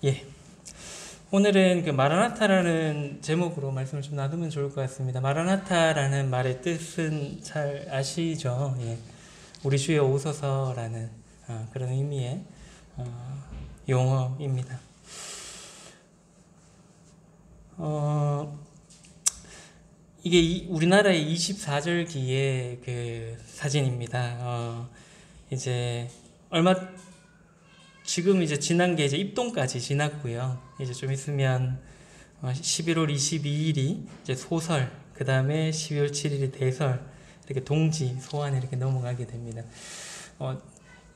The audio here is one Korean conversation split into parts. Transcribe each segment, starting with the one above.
예. 오늘은 그 마라나타라는 제목으로 말씀을 좀 나누면 좋을 것 같습니다. 마라나타라는 말의 뜻은 잘 아시죠? 예. 우리 주여 오소서라는 그런 의미의 용어입니다. 이게 우리나라의 24절기의 그 사진입니다. 이제 지금 이제 지난 게 이제 입동까지 지났고요. 이제 좀 있으면 11월 22일이 이제 소설, 그 다음에 12월 7일이 대설, 이렇게 동지, 소환에 이렇게 넘어가게 됩니다.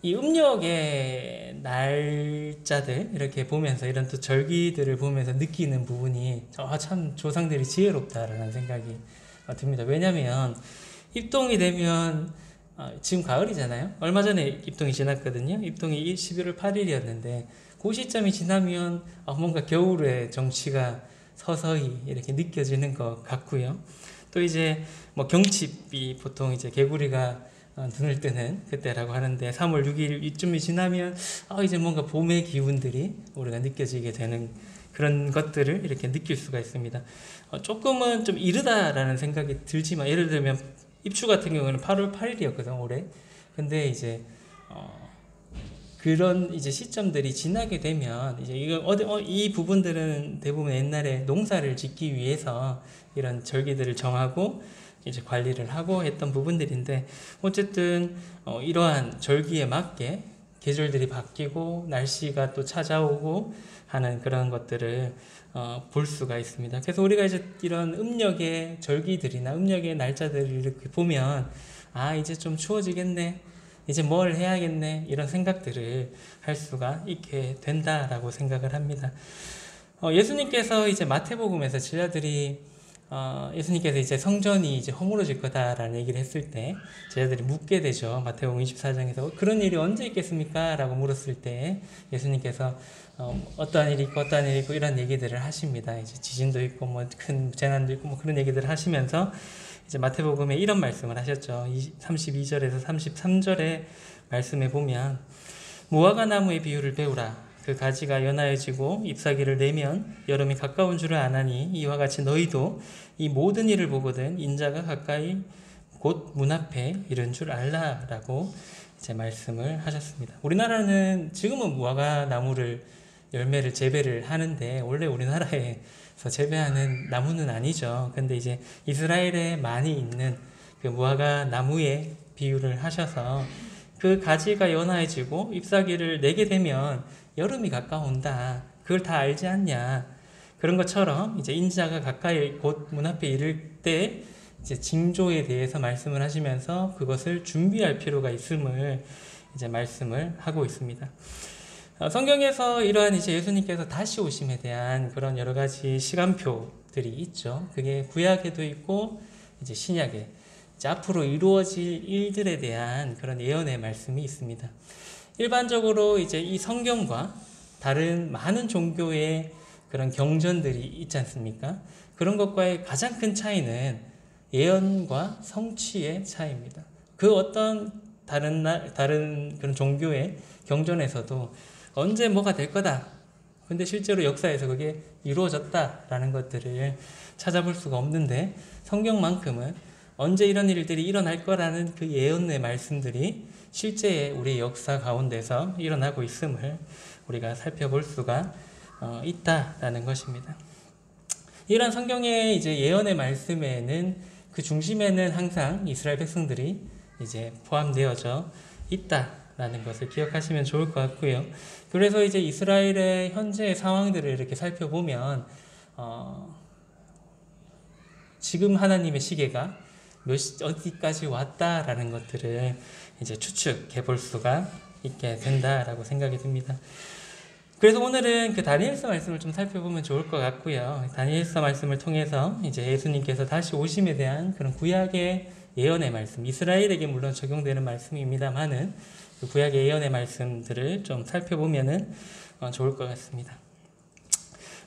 이 음력의 날짜들 이렇게 보면서 이런 또 절기들을 보면서 느끼는 부분이 참 조상들이 지혜롭다라는 생각이 듭니다. 왜냐하면 입동이 되면 지금 가을이잖아요. 얼마 전에 입동이 지났거든요. 입동이 11월 8일이었는데 그 시점이 지나면 뭔가 겨울의 정취가 서서히 이렇게 느껴지는 것 같고요. 또 이제 뭐 경칩이 보통 이제 개구리가 눈을 뜨는 그때라고 하는데 3월 6일 이쯤이 지나면 이제 뭔가 봄의 기운들이 우리가 느껴지게 되는 그런 것들을 이렇게 느낄 수가 있습니다. 조금은 좀 이르다라는 생각이 들지만, 예를 들면 입추 같은 경우는 8월 8일이었거든 올해. 근데 이제 그런 이제 시점들이 지나게 되면 이제 이 부분들은 대부분 옛날에 농사를 짓기 위해서 이런 절기들을 정하고 이제 관리를 하고 했던 부분들인데, 어쨌든 이러한 절기에 맞게 계절들이 바뀌고 날씨가 또 찾아오고 하는 그런 것들을 볼 수가 있습니다. 그래서 우리가 이제 이런 음력의 절기들이나 음력의 날짜들을 이렇게 보면 이제 좀 추워지겠네, 이제 뭘 해야겠네, 이런 생각들을 할 수가 있게 된다라고 생각을 합니다. 예수님께서 이제 마태복음에서 제자들이 예수님께서 이제 성전이 이제 허물어질 거다라는 얘기를 했을 때 제자들이 묻게 되죠. 마태복음 24장에서 그런 일이 언제 있겠습니까? 라고 물었을 때 예수님께서 어떠한 일이 있고 어떠한 일이 있고 이런 얘기들을 하십니다. 이제 지진도 있고 뭐 큰 재난도 있고 뭐 그런 얘기들을 하시면서 이제 마태복음에 이런 말씀을 하셨죠. 32절에서 33절의 말씀에 보면, 무화과 나무의 비유를 배우라. 그 가지가 연하여지고 잎사귀를 내면 여름이 가까운 줄을 아나니, 이와 같이 너희도 이 모든 일을 보거든 인자가 가까이 곧 문 앞에 이른 줄 알라라고 이제 말씀을 하셨습니다. 우리나라는 지금은 무화과 나무를 열매를 재배를 하는데 원래 우리나라에서 재배하는 나무는 아니죠. 근데 이제 이스라엘에 많이 있는 그 무화과 나무에 비유를 하셔서, 그 가지가 연하여지고 잎사귀를 내게 되면 여름이 가까운다, 그걸 다 알지 않냐. 그런 것처럼 이제 인자가 가까이 곧 문 앞에 이를 때 이제 징조에 대해서 말씀을 하시면서 그것을 준비할 필요가 있음을 이제 말씀을 하고 있습니다. 성경에서 이러한 이제 예수님께서 다시 오심에 대한 그런 여러 가지 시간표들이 있죠. 그게 구약에도 있고 이제 신약에 이제 앞으로 이루어질 일들에 대한 그런 예언의 말씀이 있습니다. 일반적으로 이제 이 성경과 다른 많은 종교의 그런 경전들이 있지 않습니까? 그런 것과의 가장 큰 차이는 예언과 성취의 차이입니다. 그 어떤 다른 그런 종교의 경전에서도 언제 뭐가 될 거다, 근데 실제로 역사에서 그게 이루어졌다라는 것들을 찾아볼 수가 없는데, 성경만큼은 언제 이런 일들이 일어날 거라는 그 예언의 말씀들이 실제 우리의 역사 가운데서 일어나고 있음을 우리가 살펴볼 수가 있다라는 것입니다. 이런 성경의 이제 예언의 말씀에는 그 중심에는 항상 이스라엘 백성들이 이제 포함되어져 있다라는 것을 기억하시면 좋을 것 같고요. 그래서 이제 이스라엘의 현재의 상황들을 이렇게 살펴보면 지금 하나님의 시계가 어디까지 왔다라는 것들을 이제 추측해 볼 수가 있게 된다라고 생각이 듭니다. 그래서 오늘은 그 다니엘서 말씀을 좀 살펴보면 좋을 것 같고요. 다니엘서 말씀을 통해서 이제 예수님께서 다시 오심에 대한 그런 구약의 예언의 말씀, 이스라엘에게 물론 적용되는 말씀입니다만은 그 구약의 예언의 말씀들을 좀 살펴보면은 좋을 것 같습니다.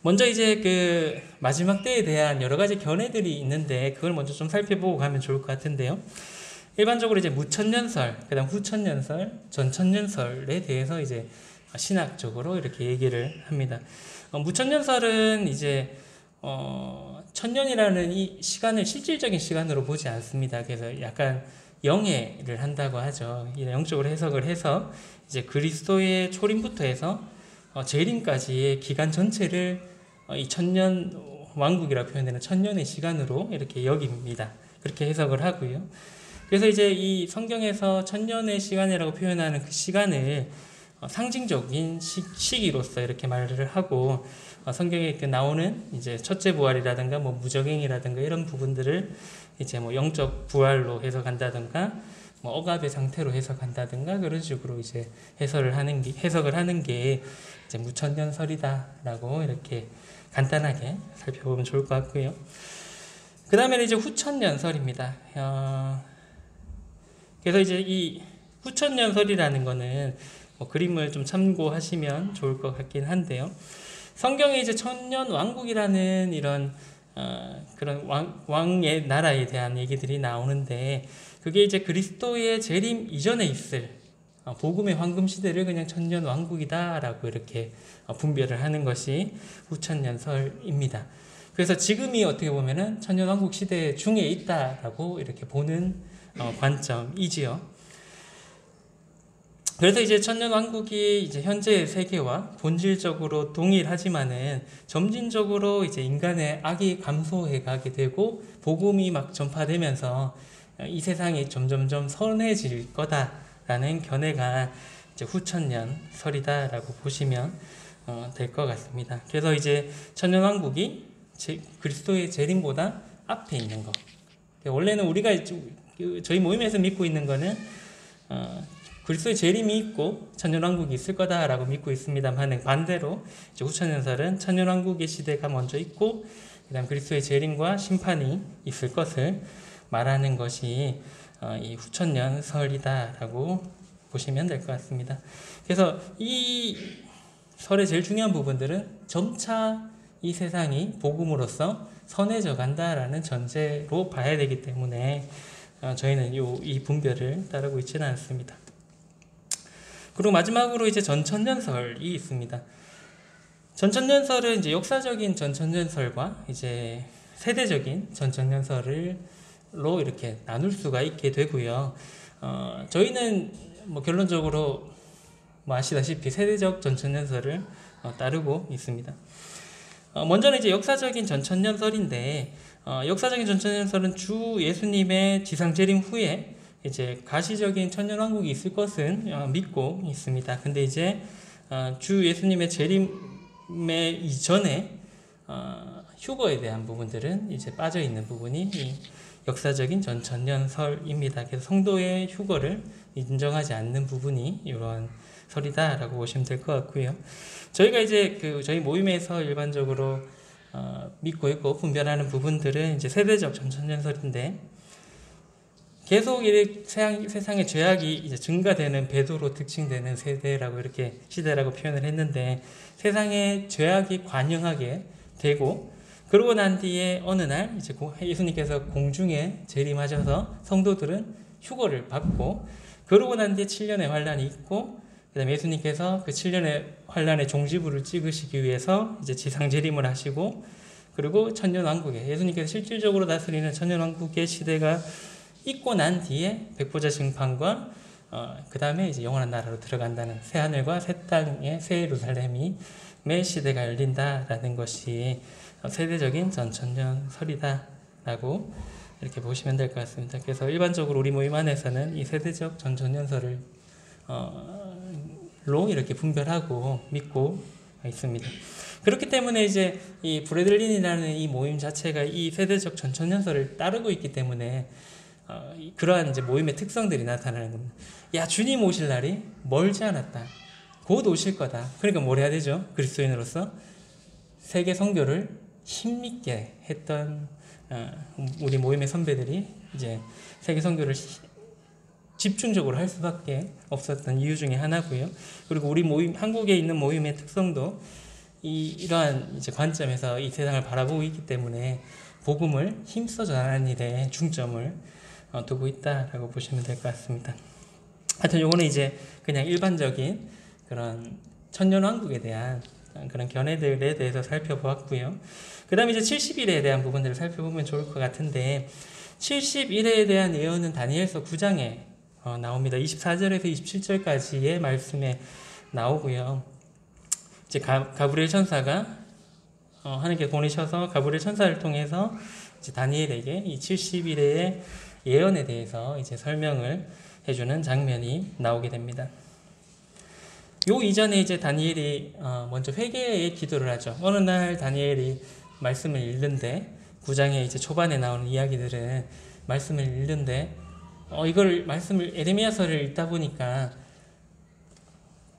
먼저 이제 그 마지막 때에 대한 여러 가지 견해들이 있는데 그걸 먼저 좀 살펴보고 가면 좋을 것 같은데요. 일반적으로 이제 무천년설, 그다음 후천년설, 전천년설에 대해서 이제 신학적으로 이렇게 얘기를 합니다. 무천년설은 이제 천년이라는 이 시간을 실질적인 시간으로 보지 않습니다. 그래서 약간 영해를 한다고 하죠. 영적으로 해석을 해서 이제 그리스도의 초림부터 해서 재림까지의 기간 전체를 이 천년 왕국이라고 표현되는 천년의 시간으로 이렇게 여깁니다. 그렇게 해석을 하고요. 그래서 이제 이 성경에서 천년의 시간이라고 표현하는 그 시간을 상징적인 시기로서 이렇게 말을 하고, 성경에 나오는 이제 첫째 부활이라든가 뭐 무적행이라든가 이런 부분들을 이제 뭐 영적 부활로 해석한다든가 뭐 억압의 상태로 해석한다든가 그런 식으로 이제 해석을 하는 게 이제 무천년설이다라고 이렇게 간단하게 살펴보면 좋을 것 같고요. 그 다음에는 이제 후천년설입니다. 그래서 이제 이 후천년설이라는 거는 뭐 그림을 좀 참고하시면 좋을 것 같긴 한데요. 성경에 이제 천년 왕국이라는 이런 그런 왕의 나라에 대한 얘기들이 나오는데, 그게 이제 그리스도의 재림 이전에 있을 복음의 황금 시대를 그냥 천년 왕국이다라고 이렇게 분별을 하는 것이 후천년설입니다. 그래서 지금이 어떻게 보면은 천년 왕국 시대 중에 있다라고 이렇게 보는 관점이지요. 그래서 이제 천년 왕국이 이제 현재의 세계와 본질적으로 동일하지만은 점진적으로 이제 인간의 악이 감소해 가게 되고 복음이 막 전파되면서 이 세상이 점점점 선해질 거다라는 견해가 이제 후천년설이다라고 보시면 될 것 같습니다. 그래서 이제 천년 왕국이 그리스도의 재림보다 앞에 있는 거. 원래는 우리가 저희 모임에서 믿고 있는 거는 그리스도의 재림이 있고 천년왕국이 있을 거다라고 믿고 있습니다만, 반대로 이제 후천년설은 천년왕국의 시대가 먼저 있고 그다음 그리스도의 재림과 심판이 있을 것을 말하는 것이 이 후천년설이다라고 보시면 될 것 같습니다. 그래서 이 설의 제일 중요한 부분들은 점차 이 세상이 복음으로써 선해져 간다라는 전제로 봐야 되기 때문에 저희는 이 분별을 따르고 있지는 않습니다. 그리고 마지막으로 이제 전천년설이 있습니다. 전천년설은 이제 역사적인 전천년설과 이제 세대적인 전천년설로 이렇게 나눌 수가 있게 되고요. 저희는 뭐 결론적으로 뭐 아시다시피 세대적 전천년설을 따르고 있습니다. 먼저는 이제 역사적인 전천년설인데, 역사적인 전천년설은 주 예수님의 지상재림 후에 이제 가시적인 천년왕국이 있을 것은 믿고 있습니다. 근데 이제 주 예수님의 재림의 이전에 휴거에 대한 부분들은 이제 빠져 있는 부분이 이 역사적인 전천년설입니다. 그래서 성도의 휴거를 인정하지 않는 부분이 이런 설이다라고 보시면 될 것 같고요. 저희가 이제 저희 모임에서 일반적으로 믿고 있고 분별하는 부분들은 이제 세대적 전천년설인데, 계속 이렇게 세상의 죄악이 이제 증가되는 배도로 특징되는 시대라고 표현을 했는데, 세상의 죄악이 관영하게 되고, 그러고 난 뒤에 어느 날 이제 예수님께서 공중에 재림하셔서 성도들은 휴거를 받고, 그러고 난 뒤에 7년의 환란이 있고, 그다음에 예수님께서 그 7년의 환란의 종지부를 찍으시기 위해서 이제 지상 재림을 하시고, 그리고 천년왕국에 예수님께서 실질적으로 다스리는 천년왕국의 시대가 있고 난 뒤에 백보자 심판과 그 다음에 이제 영원한 나라로 들어간다는 새 하늘과 새 땅의 새 예루살렘의 시대가 열린다라는 것이 세대적인 전천년설이다라고 이렇게 보시면 될 것 같습니다. 그래서 일반적으로 우리 모임 안에서는 이 세대적 전천년설을 로 이렇게 분별하고 믿고 있습니다. 그렇기 때문에 이제 이 브레들린이라는 이 모임 자체가 이 세대적 전천년설을 따르고 있기 때문에 그러한 이제 모임의 특성들이 나타나는 겁니다. 야, 주님 오실 날이 멀지 않았다. 곧 오실 거다. 그러니까 뭘 해야 되죠? 그리스도인으로서 세계 선교를 힘있게 했던 우리 모임의 선배들이 이제 세계 선교를 집중적으로 할 수밖에 없었던 이유 중에 하나고요. 그리고 우리 모임, 한국에 있는 모임의 특성도 이러한 이제 관점에서 이 세상을 바라보고 있기 때문에 복음을 힘써 전하는 일에 중점을 두고 있다라고 보시면 될 것 같습니다. 하여튼 요거는 이제 그냥 일반적인 그런 천년왕국에 대한 그런 견해들에 대해서 살펴보았고요. 그 다음에 이제 70일에 대한 부분들을 살펴보면 좋을 것 같은데, 70일에 대한 예언은 다니엘서 9장에 나옵니다. 24절에서 27절까지의 말씀에 나오고요. 이제 가브리엘 천사가 하나님께 보내셔서 가브리엘 천사를 통해서 이제 다니엘에게 이 70일의 예언에 대해서 이제 설명을 해주는 장면이 나오게 됩니다. 요 이전에 이제 다니엘이 먼저 회개의 기도를 하죠. 어느 날 다니엘이 말씀을 읽는데, 9장에 이제 초반에 나오는 이야기들은 말씀을 읽는데, 이걸 말씀을 에레미야서를 읽다 보니까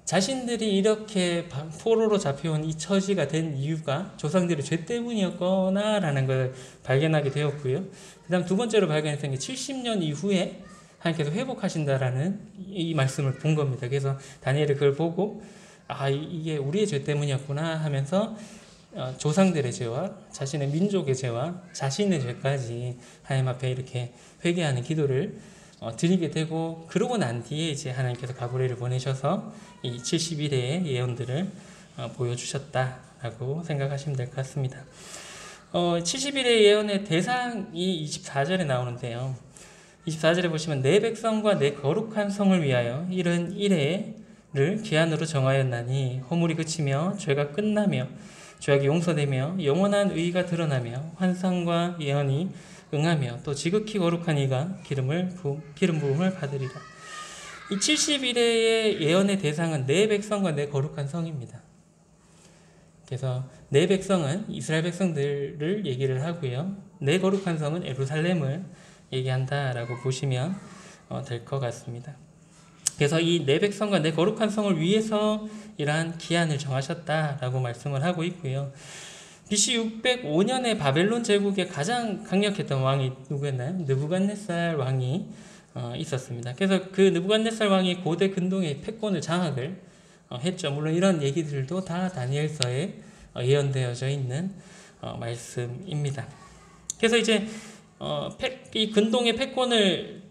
자신들이 이렇게 포로로 잡혀온 이 처지가 된 이유가 조상들의 죄 때문이었거나 라는 걸 발견하게 되었고요. 그 다음 두 번째로 발견했던 게 70년 이후에 하나님께서 회복하신다라는 이 말씀을 본 겁니다. 그래서 다니엘이 그걸 보고 이게 우리의 죄 때문이었구나 하면서 조상들의 죄와 자신의 민족의 죄와 자신의 죄까지 하나님 앞에 이렇게 회개하는 기도를 드리게 되고, 그러고 난 뒤에 이제 하나님께서 가브리엘을 보내셔서 이 70일의 예언들을 보여주셨다라고 생각하시면 될 것 같습니다. 70일의 예언의 대상이 24절에 나오는데요. 24절에 보시면 내 백성과 내 거룩한 성을 위하여 이른 이래를 기한으로 정하였나니 허물이 그치며 죄가 끝나며 죄악이 용서되며 영원한 의가 드러나며 환상과 예언이 응하며 또 지극히 거룩한 이가 기름 부음을 받으리라. 이 70일의 예언의 대상은 내 백성과 내 거룩한 성입니다. 그래서 내 백성은 이스라엘 백성들을 얘기를 하고요. 내 거룩한 성은 예루살렘을 얘기한다라고 보시면 될 것 같습니다. 그래서 이 내 백성과 내 거룩한 성을 위해서 이러한 기한을 정하셨다라고 말씀을 하고 있고요. BC 605년에 바벨론 제국의 가장 강력했던 왕이 누구였나요? 느부갓네살 왕이 있었습니다. 그래서 그 느부갓네살 왕이 고대 근동의 패권을 장악을 했죠. 물론 이런 얘기들도 다 다니엘서에 예언되어져 있는 말씀입니다. 그래서 이제 이 근동의 패권을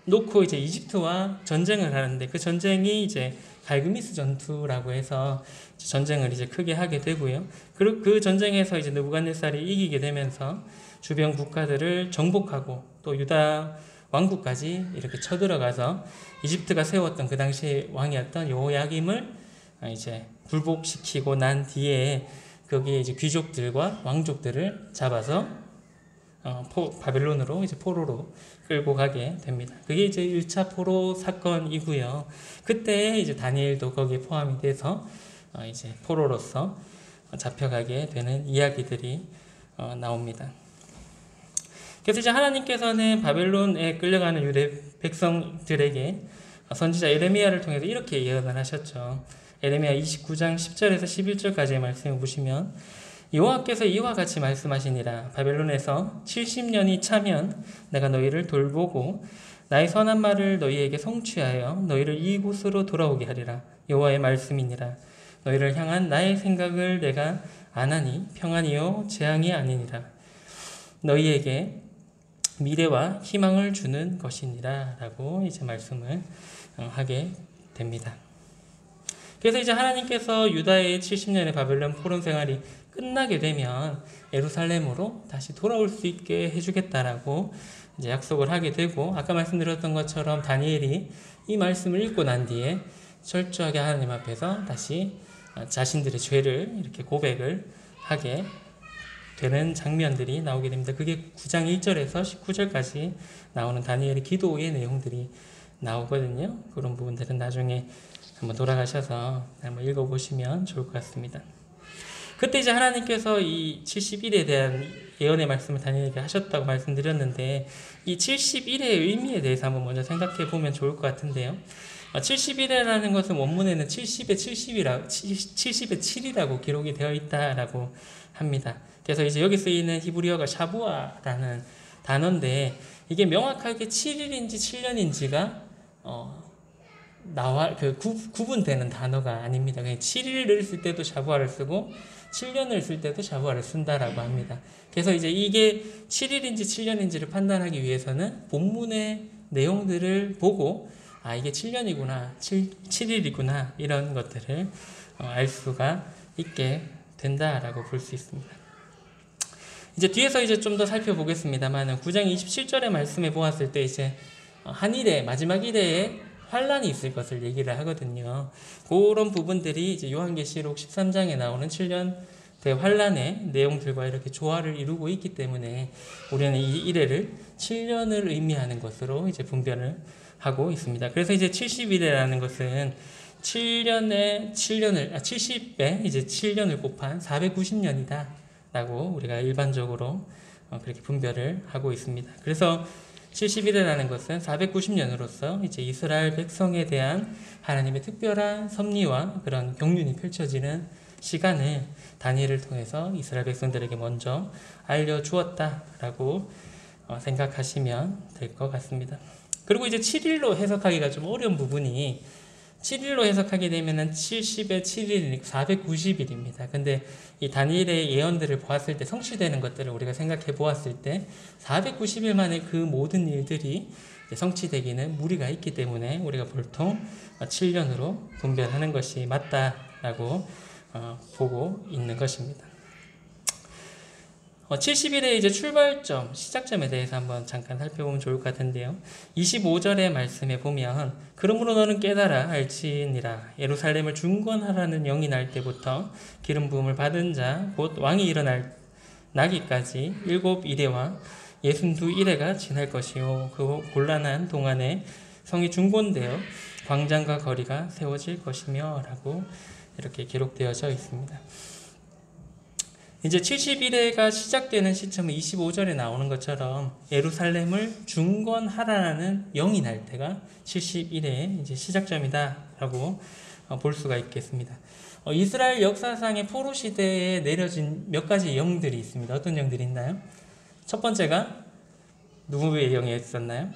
놓고 이제 이집트와 전쟁을 하는데, 그 전쟁이 이제 갈그미스 전투라고 해서 전쟁을 이제 크게 하게 되고요. 그리고 그 전쟁에서 이제 느부갓네살이 이기게 되면서 주변 국가들을 정복하고 또 유다 왕국까지 이렇게 쳐들어가서 이집트가 세웠던 그 당시 왕이었던 여호야김을 이제 굴복시키고 난 뒤에 거기에 이제 귀족들과 왕족들을 잡아서 바벨론으로 이제 포로로 끌고 가게 됩니다. 그게 이제 1차 포로 사건이고요. 그때 이제 다니엘도 거기에 포함이 돼서 이제 포로로서 잡혀가게 되는 이야기들이 나옵니다. 그래서 이제 하나님께서는 바벨론에 끌려가는 유대 백성들에게 선지자 에레미야를 통해서 이렇게 예언을 하셨죠. 에레미야 29장 10절에서 11절까지의 말씀을 보시면 여호와께서 이와 같이 말씀하시니라. 바벨론에서 70년이 차면 내가 너희를 돌보고 나의 선한 말을 너희에게 성취하여 너희를 이곳으로 돌아오게 하리라. 여호와의 말씀이니라. 너희를 향한 나의 생각을 내가 아나니 평안이요 재앙이 아니니라. 너희에게 미래와 희망을 주는 것이니라 라고 이제 말씀을 하게 됩니다. 그래서 이제 하나님께서 유다의 70년의 바벨론 포로 생활이 끝나게 되면 예루살렘으로 다시 돌아올 수 있게 해주겠다라고 이제 약속을 하게 되고, 아까 말씀드렸던 것처럼 다니엘이 이 말씀을 읽고 난 뒤에 철저하게 하나님 앞에서 다시 자신들의 죄를 이렇게 고백을 하게 되는 장면들이 나오게 됩니다. 그게 9장 1절에서 19절까지 나오는 다니엘의 기도의 내용들이 나오거든요. 그런 부분들은 나중에 한번 돌아가셔서 한번 읽어보시면 좋을 것 같습니다. 그때 이제 하나님께서 이 70일에 대한 예언의 말씀을 다니엘에게 하셨다고 말씀드렸는데, 이 71의 의미에 대해서 한번 먼저 생각해 보면 좋을 것 같은데요. 70일이라는 것은 원문에는 70의 7이라고 기록이 되어 있다라고 합니다. 그래서 이제 여기 쓰이는 히브리어가 샤부아라는 단어인데, 이게 명확하게 7일인지 7년인지가 구분되는 단어가 아닙니다. 그냥 7일을 쓸 때도 샤부아를 쓰고 7년을 쓸 때도 샤부아를 쓴다라고 합니다. 그래서 이제 이게 7일인지 7년인지를 판단하기 위해서는 본문의 내용들을 보고 아, 이게 7년이구나, 7일이구나, 이런 것들을 알 수가 있게 된다라고 볼 수 있습니다. 이제 뒤에서 이제 좀 더 살펴보겠습니다만 9장 27절의 말씀에 보았을 때 이제 한일에 마지막 일에 환란이 있을 것을 얘기를 하거든요. 그런 부분들이 이제 요한계시록 13장에 나오는 7년 대환란의 내용들과 이렇게 조화를 이루고 있기 때문에 우리는 이 이래를 7년을 의미하는 것으로 이제 분별을 하고 있습니다. 그래서 이제 70일이라는 것은 70배 이제 7년을 곱한 490년이다 라고 우리가 일반적으로 그렇게 분별을 하고 있습니다. 그래서 70일이라는 것은 490년으로서 이제 이스라엘 백성에 대한 하나님의 특별한 섭리와 그런 경륜이 펼쳐지는 시간을 다니엘을 통해서 이스라엘 백성들에게 먼저 알려주었다라고 생각하시면 될 것 같습니다. 그리고 이제 7일로 해석하기가 좀 어려운 부분이 7일로 해석하게 되면은 70의 7일이니까 490일입니다. 근데 이 다니엘의 예언들을 보았을 때 성취되는 것들을 우리가 생각해 보았을 때 490일 만에 그 모든 일들이 성취되기는 무리가 있기 때문에 우리가 보통 7년으로 분별하는 것이 맞다라고 보고 있는 것입니다. 70일의 이제 출발점, 시작점에 대해서 한번 잠깐 살펴보면 좋을 것 같은데요. 25절의 말씀에 보면 그러므로 너는 깨달아 알지니라 예루살렘을 중건하라는 영이 날 때부터 기름 부음을 받은 자 곧 왕이 일어날 나기까지 7이레와 62이레가 지날 것이요 그 곤란한 동안에 성이 중건되어 광장과 거리가 세워질 것이며 라고 이렇게 기록되어져 있습니다. 이제 71회가 시작되는 시점은 25절에 나오는 것처럼 예루살렘을 중건하라는 영이 날 때가 71회의 이제 시작점이다라고 볼 수가 있겠습니다. 이스라엘 역사상의 포로 시대에 내려진 몇 가지 영들이 있습니다. 어떤 영들이 있나요? 첫 번째가 누구의 영이 있었나요?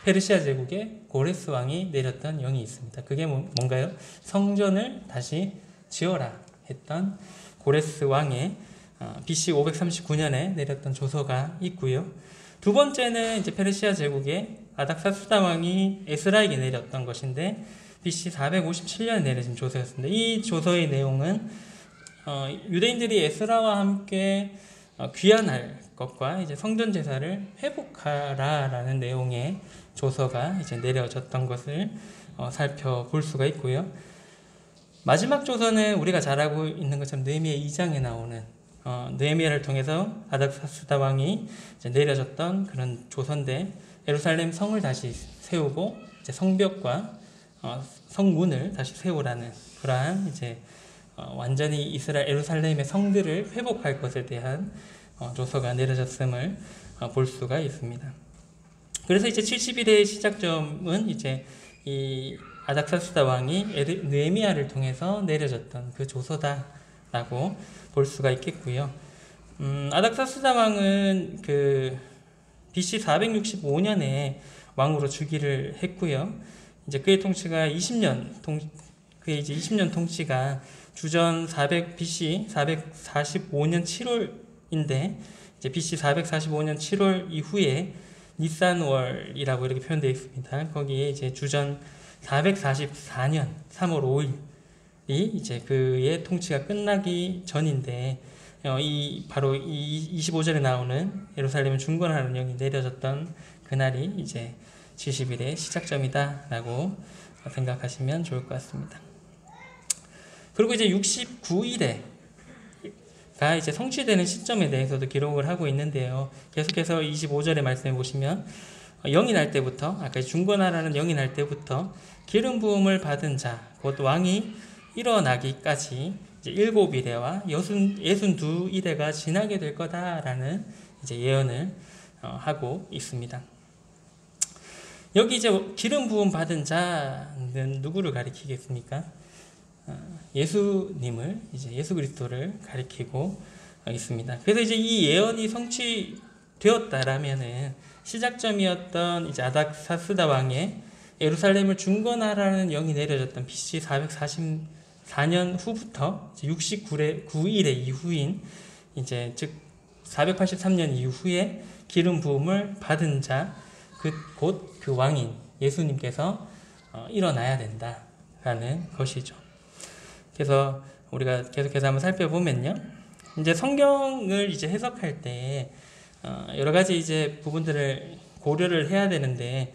페르시아 제국의 고레스 왕이 내렸던 영이 있습니다. 그게 뭔가요? 성전을 다시 지어라 했던 고레스 왕의 BC 539년에 내렸던 조서가 있고요. 두 번째는 이제 페르시아 제국의 아닥사스다 왕이 에스라에게 내렸던 것인데 BC 457년에 내려진 조서였습니다. 이 조서의 내용은 유대인들이 에스라와 함께 귀환할 것과 이제 성전 제사를 회복하라라는 내용의 조서가 이제 내려졌던 것을 살펴볼 수가 있고요. 마지막 조서는 우리가 잘 알고 있는 것처럼 느헤미야 2장에 나오는 느헤미야를 통해서 아닥사스다 왕이 이제 내려졌던 그런 조서인데 예루살렘 성을 다시 세우고 이제 성벽과 성문을 다시 세우라는 그러한 이제 완전히 이스라엘 예루살렘의 성들을 회복할 것에 대한 조서가 내려졌음을 볼 수가 있습니다. 그래서 이제 70일의 시작점은 이제 이 아닥사스다 왕이 느헤미야를 통해서 내려졌던 그 조서다라고 볼 수가 있겠고요. 아닥사스다 왕은 그 BC 465년에 왕으로 주기를 했고요. 이제 그의 통치가 20년 그의 이제 20년 통치가 주전 BC 445년 7월인데 이제 BC 445년 7월 이후에 니산월이라고 이렇게 표현되어 있습니다. 거기에 이제 주전 444년 3월 5일이 이제 그의 통치가 끝나기 전인데 바로 이 25절에 나오는 예루살렘을 중건하는 영이 내려졌던 그날이 이제 70일의 시작점이다라고 생각하시면 좋을 것 같습니다. 그리고 이제 69일에가 이제 성취되는 시점에 대해서도 기록을 하고 있는데요. 계속해서 25절의 말씀해 보시면 영이 날 때부터 아까 중건하라는 영이 날 때부터 기름 부음을 받은 자 곧 왕이 일어나기까지 이제 7이레와 62이레가 지나게 될 거다라는 이제 예언을 하고 있습니다. 여기 이제 기름 부음 받은 자는 누구를 가리키겠습니까? 예수님을 이제 예수 그리스도를 가리키고 있습니다. 그래서 이제 이 예언이 성취되었다라면은 시작점이었던 이제 아닥사스다 왕의 예루살렘을 중건하라는 영이 내려졌던 BC 444년 후부터 69일의 이후인 이제 즉 483년 이후에 기름 부음을 받은 자 곧 그 왕인 예수님께서 일어나야 된다라는 것이죠. 그래서 우리가 계속해서 한번 살펴보면요. 이제 성경을 이제 해석할 때 여러 가지 이제 부분들을 고려를 해야 되는데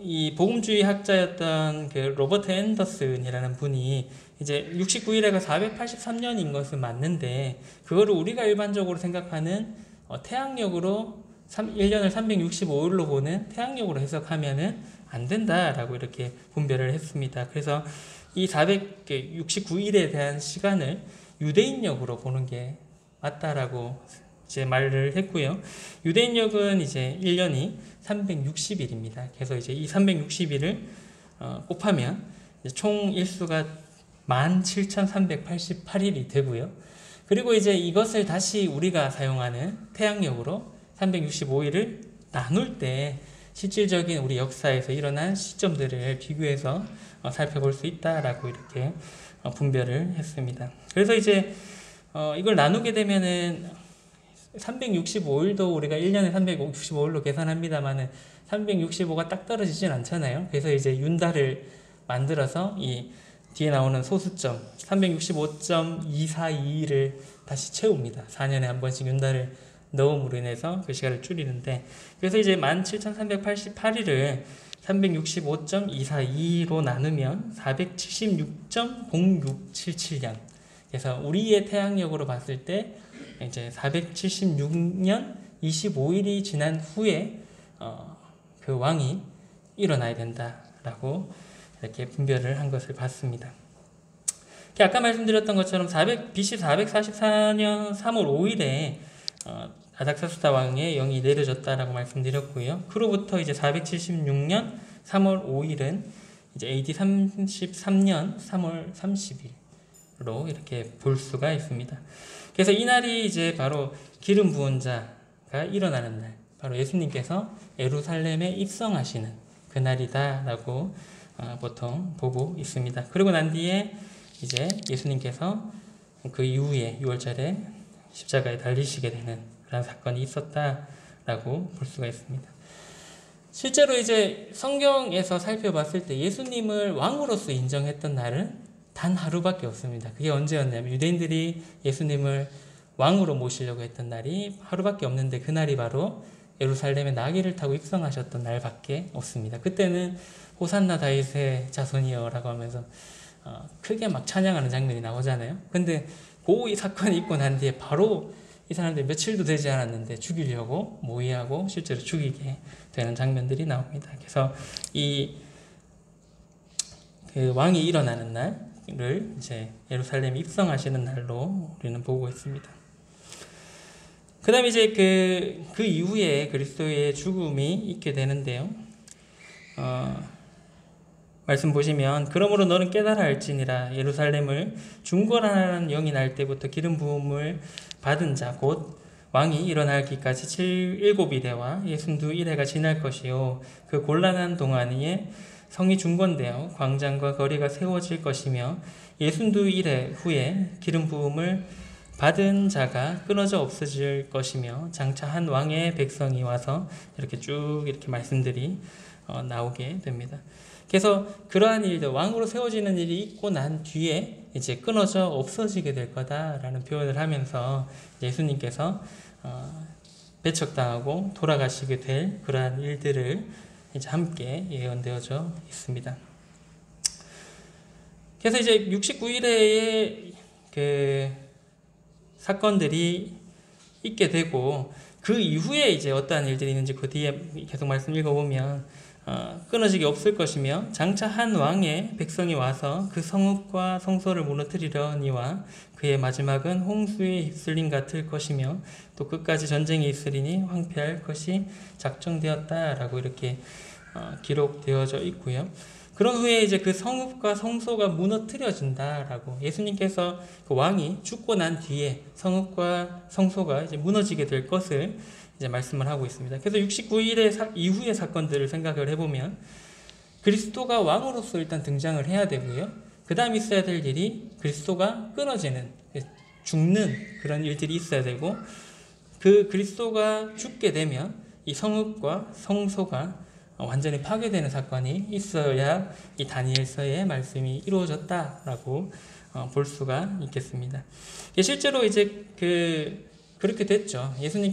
이 복음주의 학자였던 그 로버트 앤더슨이라는 분이 이제 69일에가 483년인 것은 맞는데 그거를 우리가 일반적으로 생각하는 태양력으로 1년을 365일로 보는 태양력으로 해석하면은 안 된다라고 이렇게 분별을 했습니다. 그래서 이 469일에 대한 시간을 유대인력으로 보는 게 맞다라고 이제 말을 했고요. 유대인력은 이제 1년이 360일입니다. 그래서 이제 이 360일을 곱하면 이제 총 일수가 17,388일이 되고요. 그리고 이제 이것을 다시 우리가 사용하는 태양력으로 365일을 나눌 때 실질적인 우리 역사에서 일어난 시점들을 비교해서 살펴볼 수 있다라고 이렇게 분별을 했습니다. 그래서 이제 이걸 나누게 되면은 365일도 우리가 1년에 365일로 계산합니다만은 365가 딱 떨어지진 않잖아요. 그래서 이제 윤달을 만들어서 이 뒤에 나오는 소수점 365.242를 다시 채웁니다. 4년에 한 번씩 윤달을 넣음으로 인해서 그 시간을 줄이는데, 그래서 이제 17,388일을 365.242로 나누면 476.0677년. 그래서 우리의 태양력으로 봤을 때 이제 476년 25일이 지난 후에 그 왕이 일어나야 된다라고 이렇게 분별을 한 것을 봤습니다. 아까 말씀드렸던 것처럼 BC 444년 3월 5일에 아닥사스다 왕의 영이 내려졌다라고 말씀드렸고요. 그로부터 이제 476년 3월 5일은 이제 AD 33년 3월 30일로 이렇게 볼 수가 있습니다. 그래서 이날이 이제 바로 기름 부은 자가 일어나는 날, 바로 예수님께서 예루살렘에 입성하시는 그날이다라고 보통 보고 있습니다. 그리고 난 뒤에 이제 예수님께서 그 이후에 6월절에 십자가에 달리시게 되는 그런 사건이 있었다라고 볼 수가 있습니다. 실제로 이제 성경에서 살펴봤을 때 예수님을 왕으로서 인정했던 날은 단 하루밖에 없습니다. 그게 언제였냐면 유대인들이 예수님을 왕으로 모시려고 했던 날이 하루밖에 없는데 그날이 바로 예루살렘에 나귀를 타고 입성하셨던 날밖에 없습니다. 그때는 호산나 다윗의 자손이여라고 하면서 크게 막 찬양하는 장면이 나오잖아요. 근데 그 사건이 있고 난 뒤에 바로 이 사람들이 며칠도 되지 않았는데 죽이려고 모의하고 실제로 죽이게 되는 장면들이 나옵니다. 그래서 그 왕이 일어나는 날을 이제 예루살렘에 입성하시는 날로 우리는 보고 있습니다. 그 다음에 이제 그 이후에 그리스도의 죽음이 있게 되는데요. 말씀 보시면 그러므로 너는 깨달아 알지니라 예루살렘을 중고라는 영이 날 때부터 기름 부음을 받은 자 곧 왕이 일어나기까지 7일에와 62일에가 지날 것이요 그 곤란한 동안에 성이 중건되어 광장과 거리가 세워질 것이며 62일 후에 기름 부음을 받은 자가 끊어져 없어질 것이며 장차 한 왕의 백성이 와서 이렇게 쭉 이렇게 말씀들이 나오게 됩니다. 그래서 그러한 일들, 왕으로 세워지는 일이 있고 난 뒤에 이제 끊어져 없어지게 될 거다라는 표현을 하면서 예수님께서 배척당하고 돌아가시게 될 그러한 일들을 이제 함께 예언되어져 있습니다. 그래서 이제 69일의 그 사건들이 있게 되고 그 이후에 이제 어떠한 일들이 있는지 그 뒤에 계속 말씀 읽어보면 끊어지기 없을 것이며 장차 한 왕의 백성이 와서 그 성읍과 성소를 무너뜨리려니와 그의 마지막은 홍수에 휩쓸림 같을 것이며 또 끝까지 전쟁이 있으리니 황폐할 것이 작정되었다라고 이렇게 기록되어져 있고요. 그런 후에 이제 그 성읍과 성소가 무너뜨려진다라고 예수님께서 그 왕이 죽고 난 뒤에 성읍과 성소가 이제 무너지게 될 것을 이제 말씀을 하고 있습니다. 그래서 69일의 이후의 사건들을 생각을 해보면 그리스도가 왕으로서 일단 등장을 해야 되고요. 그 다음 있어야 될 일이 그리스도가 끊어지는, 죽는 그런 일들이 있어야 되고 그 그리스도가 죽게 되면 이 성읍과 성소가 완전히 파괴되는 사건이 있어야 이 다니엘서의 말씀이 이루어졌다라고 볼 수가 있겠습니다. 실제로 이제 그렇게 됐죠. 예수님이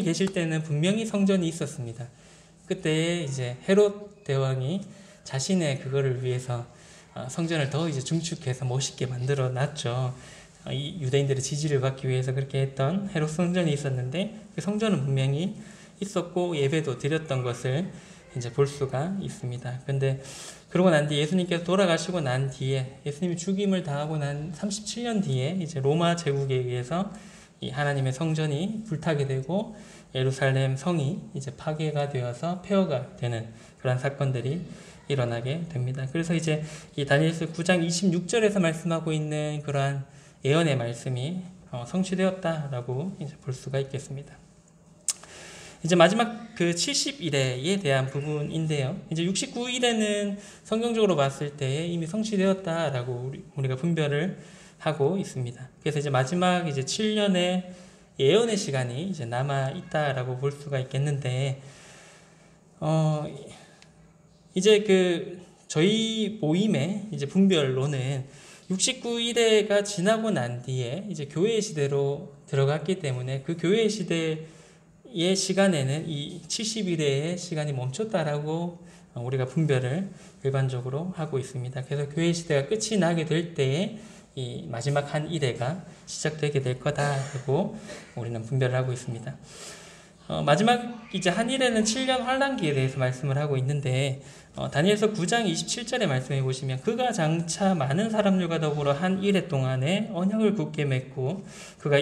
계실 때는 분명히 성전이 있었습니다. 그때 이제 헤롯 대왕이 자신의 그거를 위해서 성전을 더 이제 중축해서 멋있게 만들어 놨죠. 이 유대인들의 지지를 받기 위해서 그렇게 했던 헤롯 성전이 있었는데 그 성전은 분명히 있었고 예배도 드렸던 것을 이제 볼 수가 있습니다. 근데 그러고 난 뒤에 예수님께서 돌아가시고 난 뒤에 예수님이 죽임을 당하고 난 37년 뒤에 이제 로마 제국에 의해서 이 하나님의 성전이 불타게 되고 예루살렘 성이 이제 파괴가 되어서 폐허가 되는 그런 사건들이 일어나게 됩니다. 그래서 이제 이 다니엘서 9장 26절에서 말씀하고 있는 그러한 예언의 말씀이 성취되었다라고 이제 볼 수가 있겠습니다. 이제 마지막 그 70일에 대한 부분인데요. 이제 69일에는 성경적으로 봤을 때 이미 성취되었다라고 우리가 분별을 하고 있습니다. 그래서 이제 마지막 이제 7년의 예언의 시간이 이제 남아 있다라고 볼 수가 있겠는데, 이제 저희 모임의 이제 분별로는 69일에가 지나고 난 뒤에 이제 교회 시대로 들어갔기 때문에 그 교회 시대의 시간에는 이 70일의 시간이 멈췄다라고 우리가 분별을 일반적으로 하고 있습니다. 그래서 교회 시대가 끝이 나게 될 때에 이 마지막 한 일회가 시작되게 될 거다라고 우리는 분별을 하고 있습니다. 마지막 이제 한 일회는 7년 환란기에 대해서 말씀을 하고 있는데, 다니엘서 9장 27절에 말씀해 보시면 그가 장차 많은 사람들과 더불어 한 일회 동안에 언약을 굳게 맺고 그가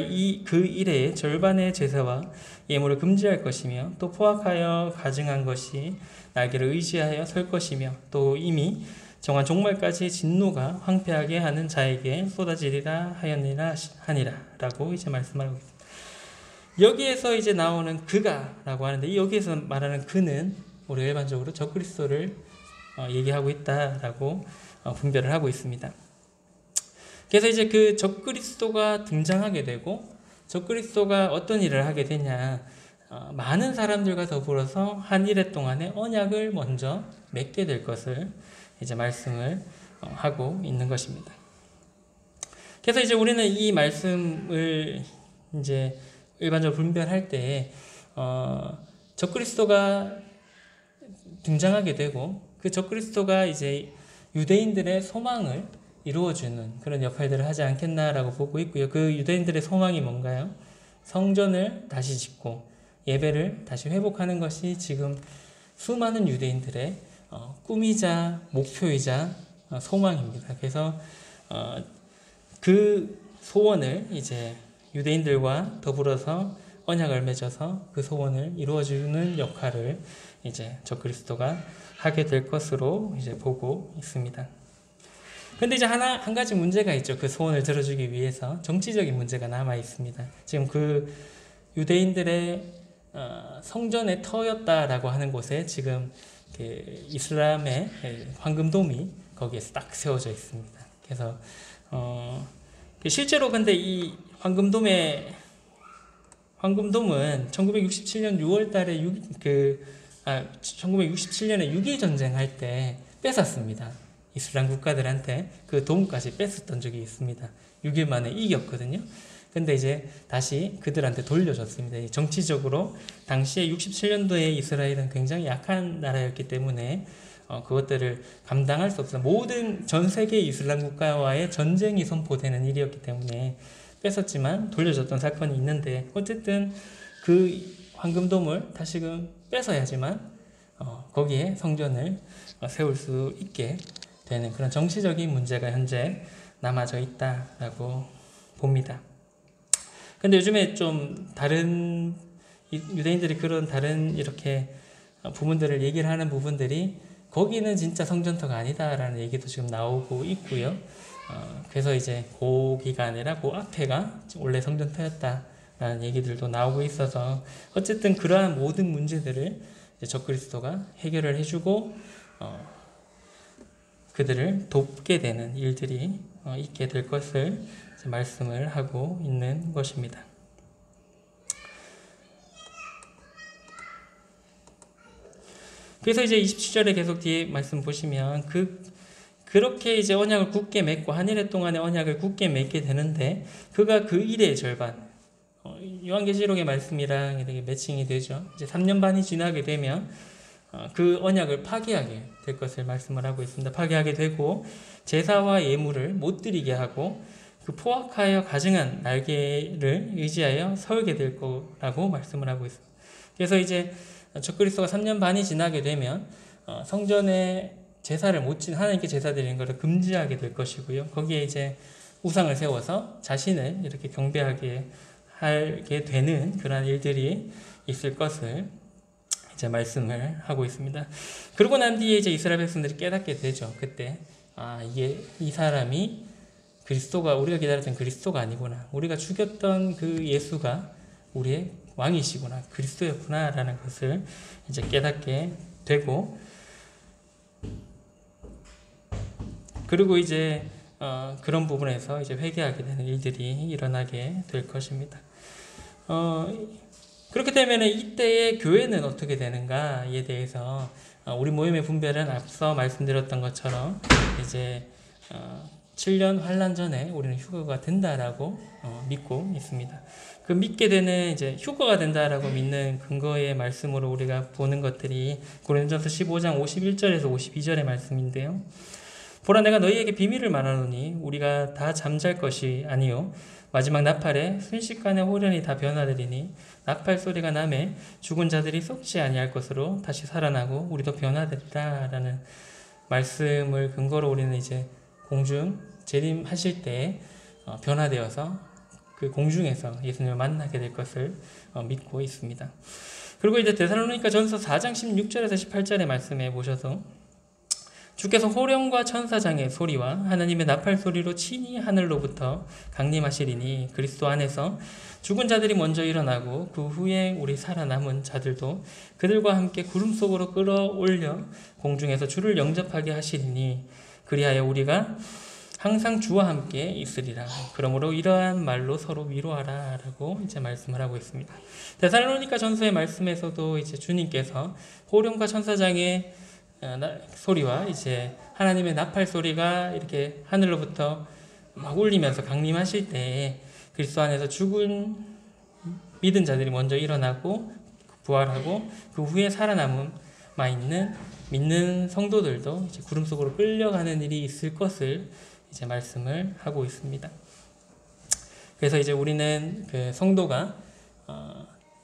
그 일회의 절반의 제사와 예물을 금지할 것이며 또 포악하여 가증한 것이 날개를 의지하여 설 것이며 또 이미 정한 종말까지 진노가 황폐하게 하는 자에게 쏟아지리라 하니라 라고 이제 말씀하고 있습니다. 여기에서 이제 나오는 그가라고 하는데, 여기에서 말하는 그는 우리가 일반적으로 적그리스도를 얘기하고 있다라고 분별을 하고 있습니다. 그래서 이제 그 적그리스도가 등장하게 되고, 적그리스도가 어떤 일을 하게 되냐, 많은 사람들과 더불어서 한 일회 동안에 언약을 먼저 맺게 될 것을 이제 말씀을 하고 있는 것입니다. 그래서 이제 우리는 이 말씀을 이제 일반적으로 분별할 때 적그리스도가 등장하게 되고 그 적그리스도가 이제 유대인들의 소망을 이루어주는 그런 역할들을 하지 않겠나라고 보고 있고요. 그 유대인들의 소망이 뭔가요? 성전을 다시 짓고 예배를 다시 회복하는 것이 지금 수많은 유대인들의 꿈이자 목표이자 소망입니다. 그래서 그 소원을 이제 유대인들과 더불어서 언약을 맺어서 그 소원을 이루어주는 역할을 이제 적그리스도가 하게 될 것으로 이제 보고 있습니다. 근데 이제 한 가지 문제가 있죠. 그 소원을 들어주기 위해서 정치적인 문제가 남아 있습니다. 지금 그 유대인들의 성전의 터였다라고 하는 곳에 지금 이슬람의 황금돔이 거기에서 딱 세워져 있습니다. 그래서 실제로 근데 이 황금돔은 1967년 6월달에 1967년에 6.1 전쟁할 때 뺏었습니다. 이슬람 국가들한테 그 돔까지 뺏었던 적이 있습니다. 6일 만에 이겼거든요. 근데 이제 다시 그들한테 돌려줬습니다. 정치적으로 당시에 67년도에 이스라엘은 굉장히 약한 나라였기 때문에 그것들을 감당할 수 없어요. 모든 전 세계 이슬람 국가와의 전쟁이 선포되는 일이었기 때문에 뺏었지만 돌려줬던 사건이 있는데, 어쨌든 그 황금돔을 다시금 뺏어야지만 거기에 성전을 세울 수 있게 되는 그런 정치적인 문제가 현재 남아져 있다라고 봅니다. 근데 요즘에 좀 다른 유대인들이 그런 다른 이렇게 부분들을 얘기를 하는 부분들이 거기는 진짜 성전터가 아니다라는 얘기도 지금 나오고 있고요. 그래서 이제 거기가 아니라 그 앞에가 원래 성전터였다라는 얘기들도 나오고 있어서, 어쨌든 그러한 모든 문제들을 이제 적그리스도가 해결을 해주고 그들을 돕게 되는 일들이 있게 될 것을 말씀을 하고 있는 것입니다. 그래서 이제 27절에 계속 뒤에 말씀 보시면 그렇게 이제 언약을 굳게 맺고 한 일 동안의 언약을 굳게 맺게 되는데 그가 그 일의 절반 요한계시록의 말씀이랑 이렇게 매칭이 되죠. 이제 3년 반이 지나게 되면 그 언약을 파기하게 될 것을 말씀을 하고 있습니다. 파기하게 되고 제사와 예물을 못 드리게 하고 그 포악하여 가증한 날개를 의지하여 서게 될 거라고 말씀을 하고 있습니다. 그래서 이제 적그리스도가 3년 반이 지나게 되면 성전에 제사를 못 하나님께 제사 드리는 것을 금지하게 될 것이고요. 거기에 이제 우상을 세워서 자신을 이렇게 경배하게 하게 되는 그러한 일들이 있을 것을 이제 말씀을 하고 있습니다. 그러고 난 뒤에 이제 이스라엘 백성들이 깨닫게 되죠. 그때 이게 이 사람이 우리가 기다렸던 그리스도가 아니구나. 우리가 죽였던 그 예수가 우리의 왕이시구나. 그리스도였구나라는 것을 이제 깨닫게 되고 그리고 이제 그런 부분에서 이제 회개하게 되는 일들이 일어나게 될 것입니다. 그렇게 되면 이때의 교회는 어떻게 되는가에 대해서 우리 모임의 분별은 앞서 말씀드렸던 것처럼 이제 7년 환란 전에 우리는 휴거가 된다라고 믿고 있습니다. 그 믿게 되는 이제 휴거가 된다라고 믿는 근거의 말씀으로 우리가 보는 것들이 고린도전서 15장 51절에서 52절의 말씀인데요. 보라 내가 너희에게 비밀을 말하노니 우리가 다 잠잘 것이 아니요 마지막 나팔에 순식간에 호련히 다 변화되리니 나팔 소리가 나매 죽은 자들이 썩지 아니할 것으로 다시 살아나고 우리도 변화되리라 라는 말씀을 근거로 우리는 이제 공중 재림하실 때 변화되어서 그 공중에서 예수님을 만나게 될 것을 믿고 있습니다. 그리고 이제 데살로니가 전서 4장 16절에서 18절의 말씀에 보셔서 주께서 호령과 천사장의 소리와 하나님의 나팔 소리로 친히 하늘로부터 강림하시리니 그리스도 안에서 죽은 자들이 먼저 일어나고 그 후에 우리 살아남은 자들도 그들과 함께 구름 속으로 끌어올려 공중에서 주를 영접하게 하시리니 그리하여 우리가 항상 주와 함께 있으리라. 그러므로 이러한 말로 서로 위로하라 라고 이제 말씀을 하고 있습니다. 데살로니가 전서의 말씀에서도 이제 주님께서 호령과 천사장의 소리와 이제 하나님의 나팔 소리가 이렇게 하늘로부터 막 울리면서 강림하실 때 그리스도 안에서 죽은 믿은 자들이 먼저 일어나고 부활하고 그 후에 살아남아 있는 믿는 성도들도 이제 구름 속으로 끌려가는 일이 있을 것을 이제 말씀을 하고 있습니다. 그래서 이제 우리는 그 성도가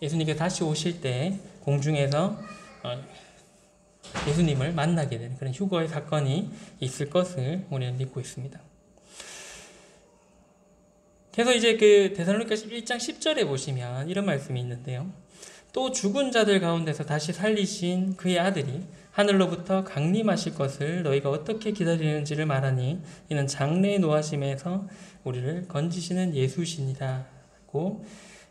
예수님께 다시 오실 때 공중에서 예수님을 만나게 되는 그런 휴거의 사건이 있을 것을 우리는 믿고 있습니다. 그래서 이제 그 데살로니가 1장 10절에 보시면 이런 말씀이 있는데요. 또 죽은 자들 가운데서 다시 살리신 그의 아들이 하늘로부터 강림하실 것을 너희가 어떻게 기다리는지를 말하니 이는 장래의 노하심에서 우리를 건지시는 예수시니라고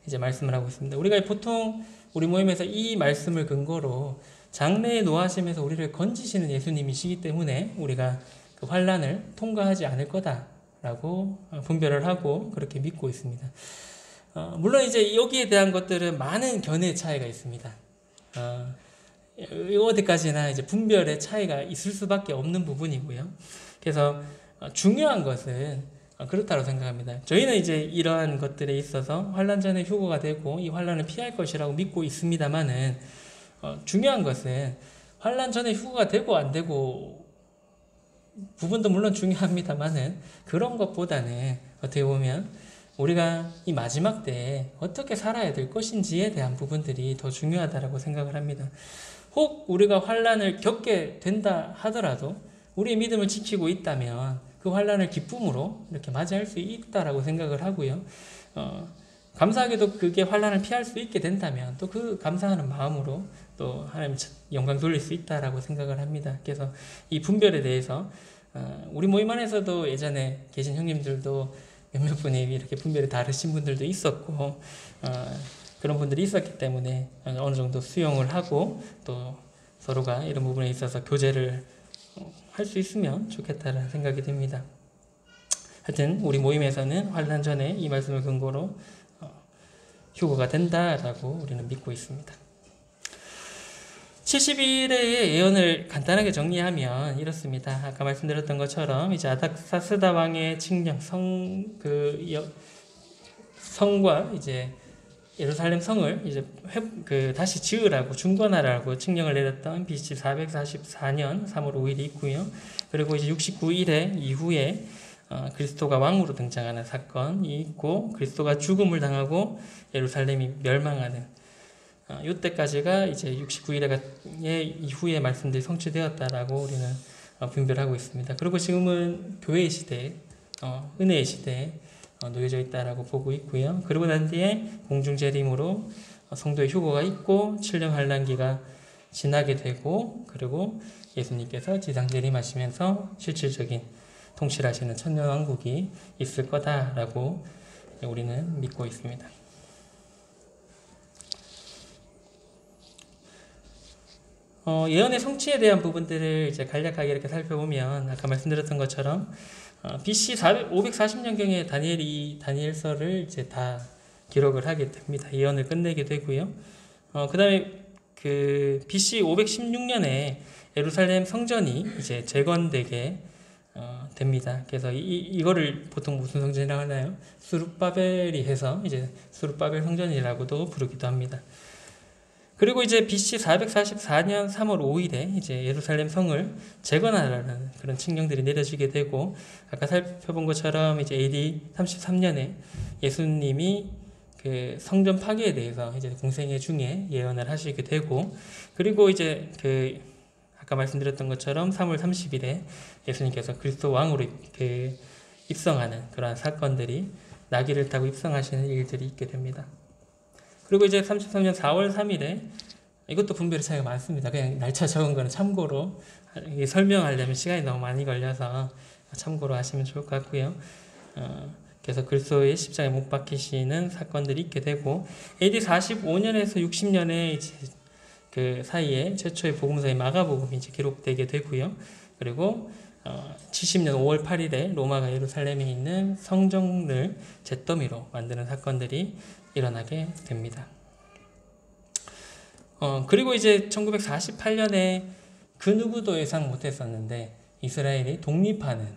이제 말씀을 하고 있습니다. 우리가 보통 우리 모임에서 이 말씀을 근거로 장래의 노하심에서 우리를 건지시는 예수님이시기 때문에 우리가 그 환란을 통과하지 않을 거다라고 분별을 하고 그렇게 믿고 있습니다. 물론 이제 여기에 대한 것들은 많은 견해의 차이가 있습니다. 어디까지나 이제 분별의 차이가 있을 수밖에 없는 부분이고요. 그래서 중요한 것은 그렇다고 생각합니다. 저희는 이제 이러한 것들에 있어서 환란 전에 휴거가 되고 이 환란을 피할 것이라고 믿고 있습니다만은 중요한 것은 환란 전에 휴거가 되고 안 되고 부분도 물론 중요합니다만은 그런 것보다는 어떻게 보면 우리가 이 마지막 때에 어떻게 살아야 될 것인지에 대한 부분들이 더 중요하다고 생각을 합니다. 혹 우리가 환란을 겪게 된다 하더라도 우리의 믿음을 지키고 있다면 그 환란을 기쁨으로 이렇게 맞이할 수 있다라고 생각을 하고요. 감사하게도 그게 환란을 피할 수 있게 된다면 또 그 감사하는 마음으로 또 하나님 영광 돌릴 수 있다라고 생각을 합니다. 그래서 이 분별에 대해서 우리 모임 안에서도 예전에 계신 형님들도 몇몇 분이 이렇게 분별이 다르신 분들도 있었고 그런 분들이 있었기 때문에 어느 정도 수용을 하고 또 서로가 이런 부분에 있어서 교제를 할 수 있으면 좋겠다는 생각이 듭니다. 하여튼 우리 모임에서는 환란 전에 이 말씀을 근거로 휴거가 된다라고 우리는 믿고 있습니다. 70일의 예언을 간단하게 정리하면 이렇습니다. 아까 말씀드렸던 것처럼 이제 아닥사스다 왕의 칙령 성과 이제 예루살렘 성을 이제 다시 지으라고 중건하라고 칙령을 내렸던 BC 444년 3월 5일이 있고요. 그리고 이제 69일에 이후에 그리스도가 왕으로 등장하는 사건이 있고, 그리스도가 죽음을 당하고 예루살렘이 멸망하는 이때까지가 이제 69일의 이후에 말씀들이 성취되었다라고 우리는 분별하고 있습니다. 그리고 지금은 교회의 시대, 은혜의 시대에 놓여져 있다라고 보고 있고요. 그리고 난 뒤에 공중 재림으로 성도의 휴거가 있고 7년 환란기가 지나게 되고, 그리고 예수님께서 지상 재림하시면서 실질적인 통치하시는 천년왕국이 있을 거다라고 우리는 믿고 있습니다. 예언의 성취에 대한 부분들을 이제 간략하게 이렇게 살펴보면, 아까 말씀드렸던 것처럼 BC 540년경에 다니엘서를 이제 다 기록을 하게 됩니다. 예언을 끝내게 되고요. 그 다음에 BC 516년에 예루살렘 성전이 이제 재건되게 됩니다. 그래서 이거를 보통 무슨 성전이라고 하나요? 스룹바벨이 해서 이제 스룹바벨 성전이라고도 부르기도 합니다. 그리고 이제 BC 444년 3월 5일에 이제 예루살렘 성을 재건하라는 그런 칙령들이 내려지게 되고, 아까 살펴본 것처럼 이제 AD 33년에 예수님이 그 성전 파괴에 대해서 이제 공생애 중에 예언을 하시게 되고, 그리고 이제 아까 말씀드렸던 것처럼 3월 30일에 예수님께서 그리스도 왕으로 입성하는 그러한 사건들이, 나귀를 타고 입성하시는 일들이 있게 됩니다. 그리고 이제 33년 4월 3일에, 이것도 분별의 차이가 많습니다. 그냥 날짜 적은 거는 참고로, 설명하려면 시간이 너무 많이 걸려서 참고로 하시면 좋을 것 같고요. 그래서 그리스도의 십자가에 못 박히시는 사건들이 있게 되고, AD 45년에서 60년에 이제 그 사이에 최초의 복음서의 마가복음이 이제 기록되게 되고요. 그리고 70년 5월 8일에 로마가 예루살렘에 있는 성전을 잿더미로 만드는 사건들이 일어나게 됩니다. 그리고 이제 1948년에 그 누구도 예상 못했었는데 이스라엘이 독립하는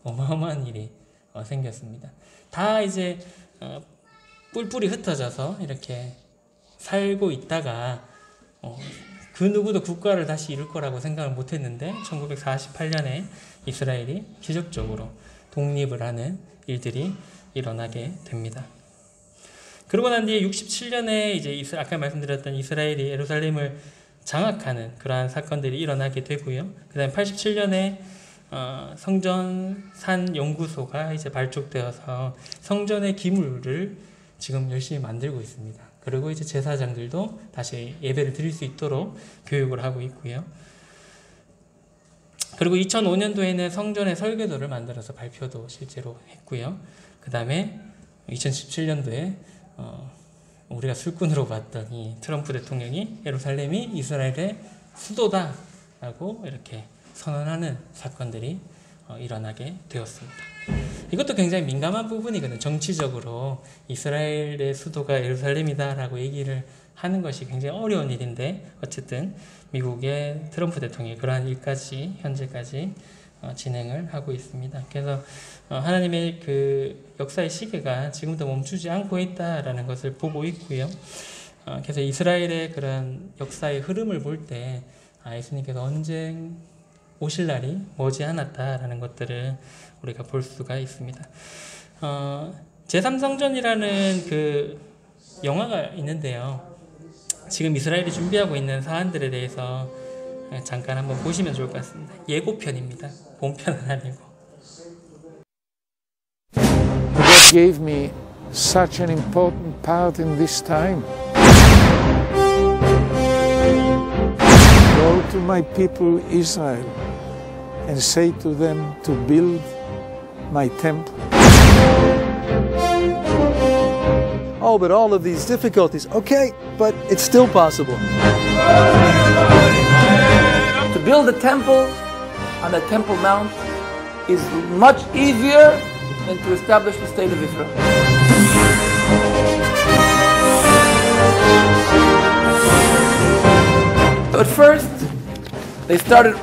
어마어마한 일이 생겼습니다. 다 이제 뿔뿔이 흩어져서 이렇게 살고 있다가 그 누구도 국가를 다시 이룰 거라고 생각을 못했는데 1948년에 이스라엘이 기적적으로 독립을 하는 일들이 일어나게 됩니다. 그러고 난 뒤에 67년에 이제 아까 말씀드렸던 이스라엘이 예루살렘을 장악하는 그러한 사건들이 일어나게 되고요. 그다음에 87년에 성전산 연구소가 이제 발족되어서 성전의 기물을 지금 열심히 만들고 있습니다. 그리고 이제 제사장들도 다시 예배를 드릴 수 있도록 교육을 하고 있고요. 그리고 2005년도에는 성전의 설계도를 만들어서 발표도 실제로 했고요. 그 다음에 2017년도에 우리가 술꾼으로 봤던 이 트럼프 대통령이 예루살렘이 이스라엘의 수도다라고 이렇게 선언하는 사건들이 일어나게 되었습니다. 이것도 굉장히 민감한 부분이거든요. 정치적으로 이스라엘의 수도가 예루살렘이다라고 얘기를 하는 것이 굉장히 어려운 일인데, 어쨌든 미국의 트럼프 대통령이 그러한 일까지 현재까지 진행을 하고 있습니다. 그래서 하나님의 그 역사의 시계가 지금도 멈추지 않고 있다라는 것을 보고 있고요. 그래서 이스라엘의 그런 역사의 흐름을 볼 때 예수님께서 언제 오실 날이 머지 않았다라는 것들을 우리가 볼 수가 있습니다. 제3성전이라는 그 영화가 있는데요. 지금 이스라엘이 준비하고 있는 사안들에 대해서 잠깐 한번 보시면 좋을 것 같습니다. 예고편입니다. 본편은 아니고. God gave me such an important part in this time. Go to my people Israel and say to them to build my temple. Oh, but all of these difficulties, okay, but it's still possible. To build a temple on the Temple Mount is much easier than to establish the state of Israel. at first, they started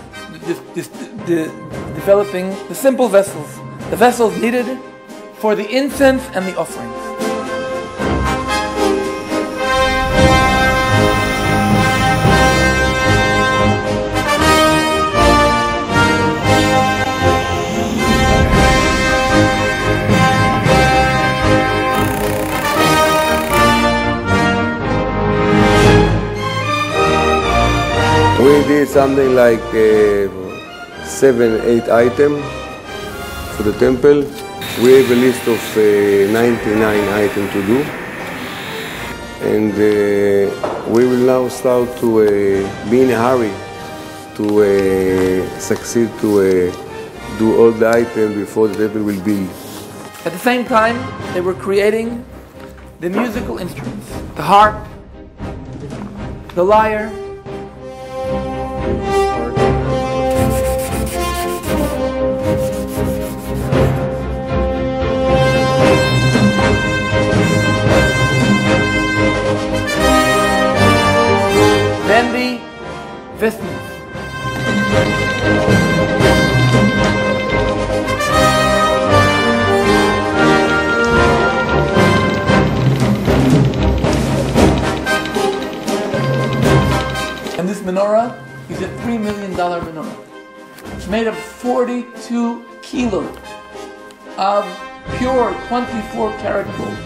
developing the simple vessels, the vessels needed for the incense and the offerings. We did something like 7-8 items for the temple. We have a list of 99 items to do. And we will now start to be in a hurry to succeed to do all the items before the temple will be. At the same time, they were creating the musical instruments, the harp, the lyre, then the vestments. And this menorah is a $3 million menorah. It's made of 42 kilos of pure 24-karat gold.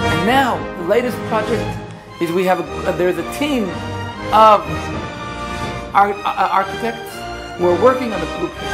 And now, the latest project is there's a team of architects who are working on the blueprint.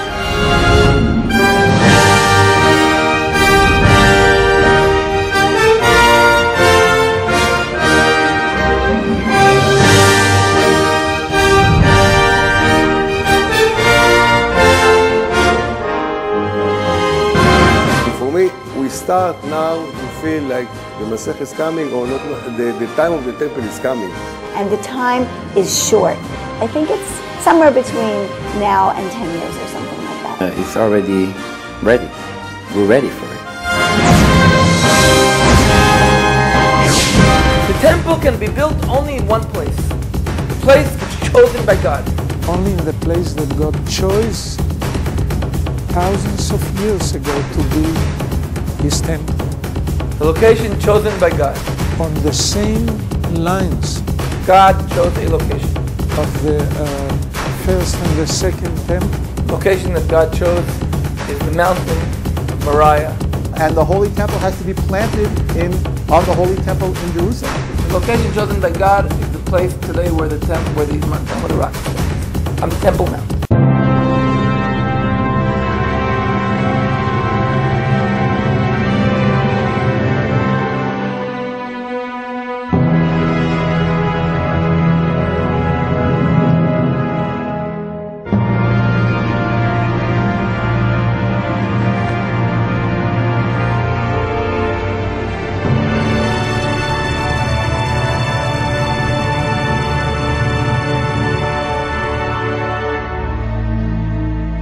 For me, we start now to feel like the Masech is coming, or not. The time of the temple is coming. And the time is short. I think it's somewhere between now and 10 years or something like that. It's already ready. We're ready for it. The temple can be built only in one place, the place chosen by God. Only in the place that God chose thousands of years ago to build His temple. The location chosen by God. On the same lines God chose a location. of the first and the second temple. Location that God chose is the mountain of Moriah. And the Holy Temple has to be planted on the Holy Temple in Jerusalem. The location chosen by God is the place today where the Temple of the Rock is, on the Temple Mount.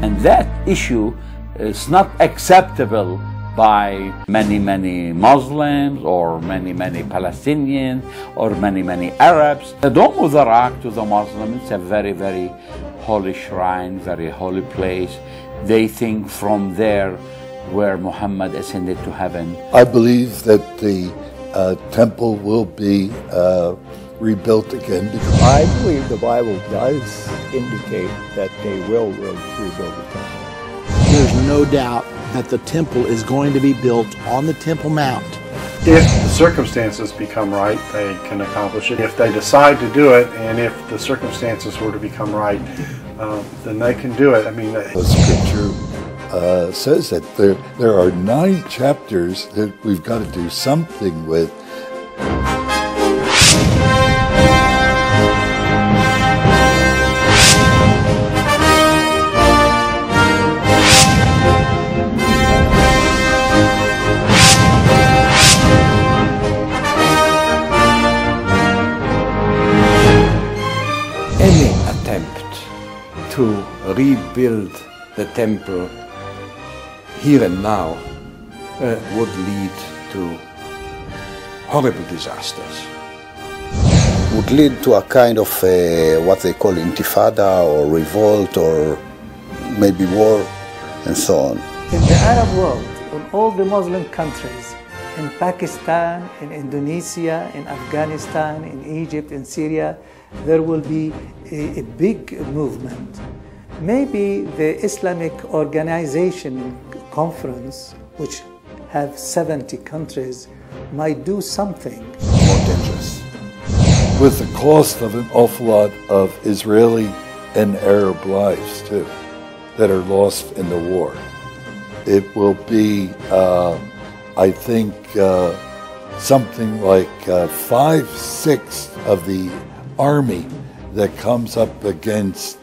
And that issue is not acceptable by many Muslims or many Palestinians or many Arabs. The Dome of the Rock to the Muslims, it's a very holy shrine, very holy place. They think from there where Muhammad ascended to heaven. I believe that the temple will be rebuilt again. I believe the Bible does indicate that they will rebuild the temple. There's no doubt that the temple is going to be built on the Temple Mount. If the circumstances become right, they can accomplish it. If they decide to do it, and if the circumstances were to become right, then they can do it. I mean, the scripture says that there are 9 chapters that we've got to do something with. Any attempt to rebuild the temple here and now would lead to horrible disasters. Would lead to a kind of what they call intifada or revolt or maybe war and so on. In the Arab world, in all the Muslim countries, in Pakistan, in Indonesia, in Afghanistan, in Egypt, in Syria, there will be a big movement. Maybe the Islamic Organization Conference, which have 70 countries, might do something more dangerous. With the cost of an awful lot of Israeli and Arab lives too, that are lost in the war. It will be, I think, something like 5/6 of the army that comes up against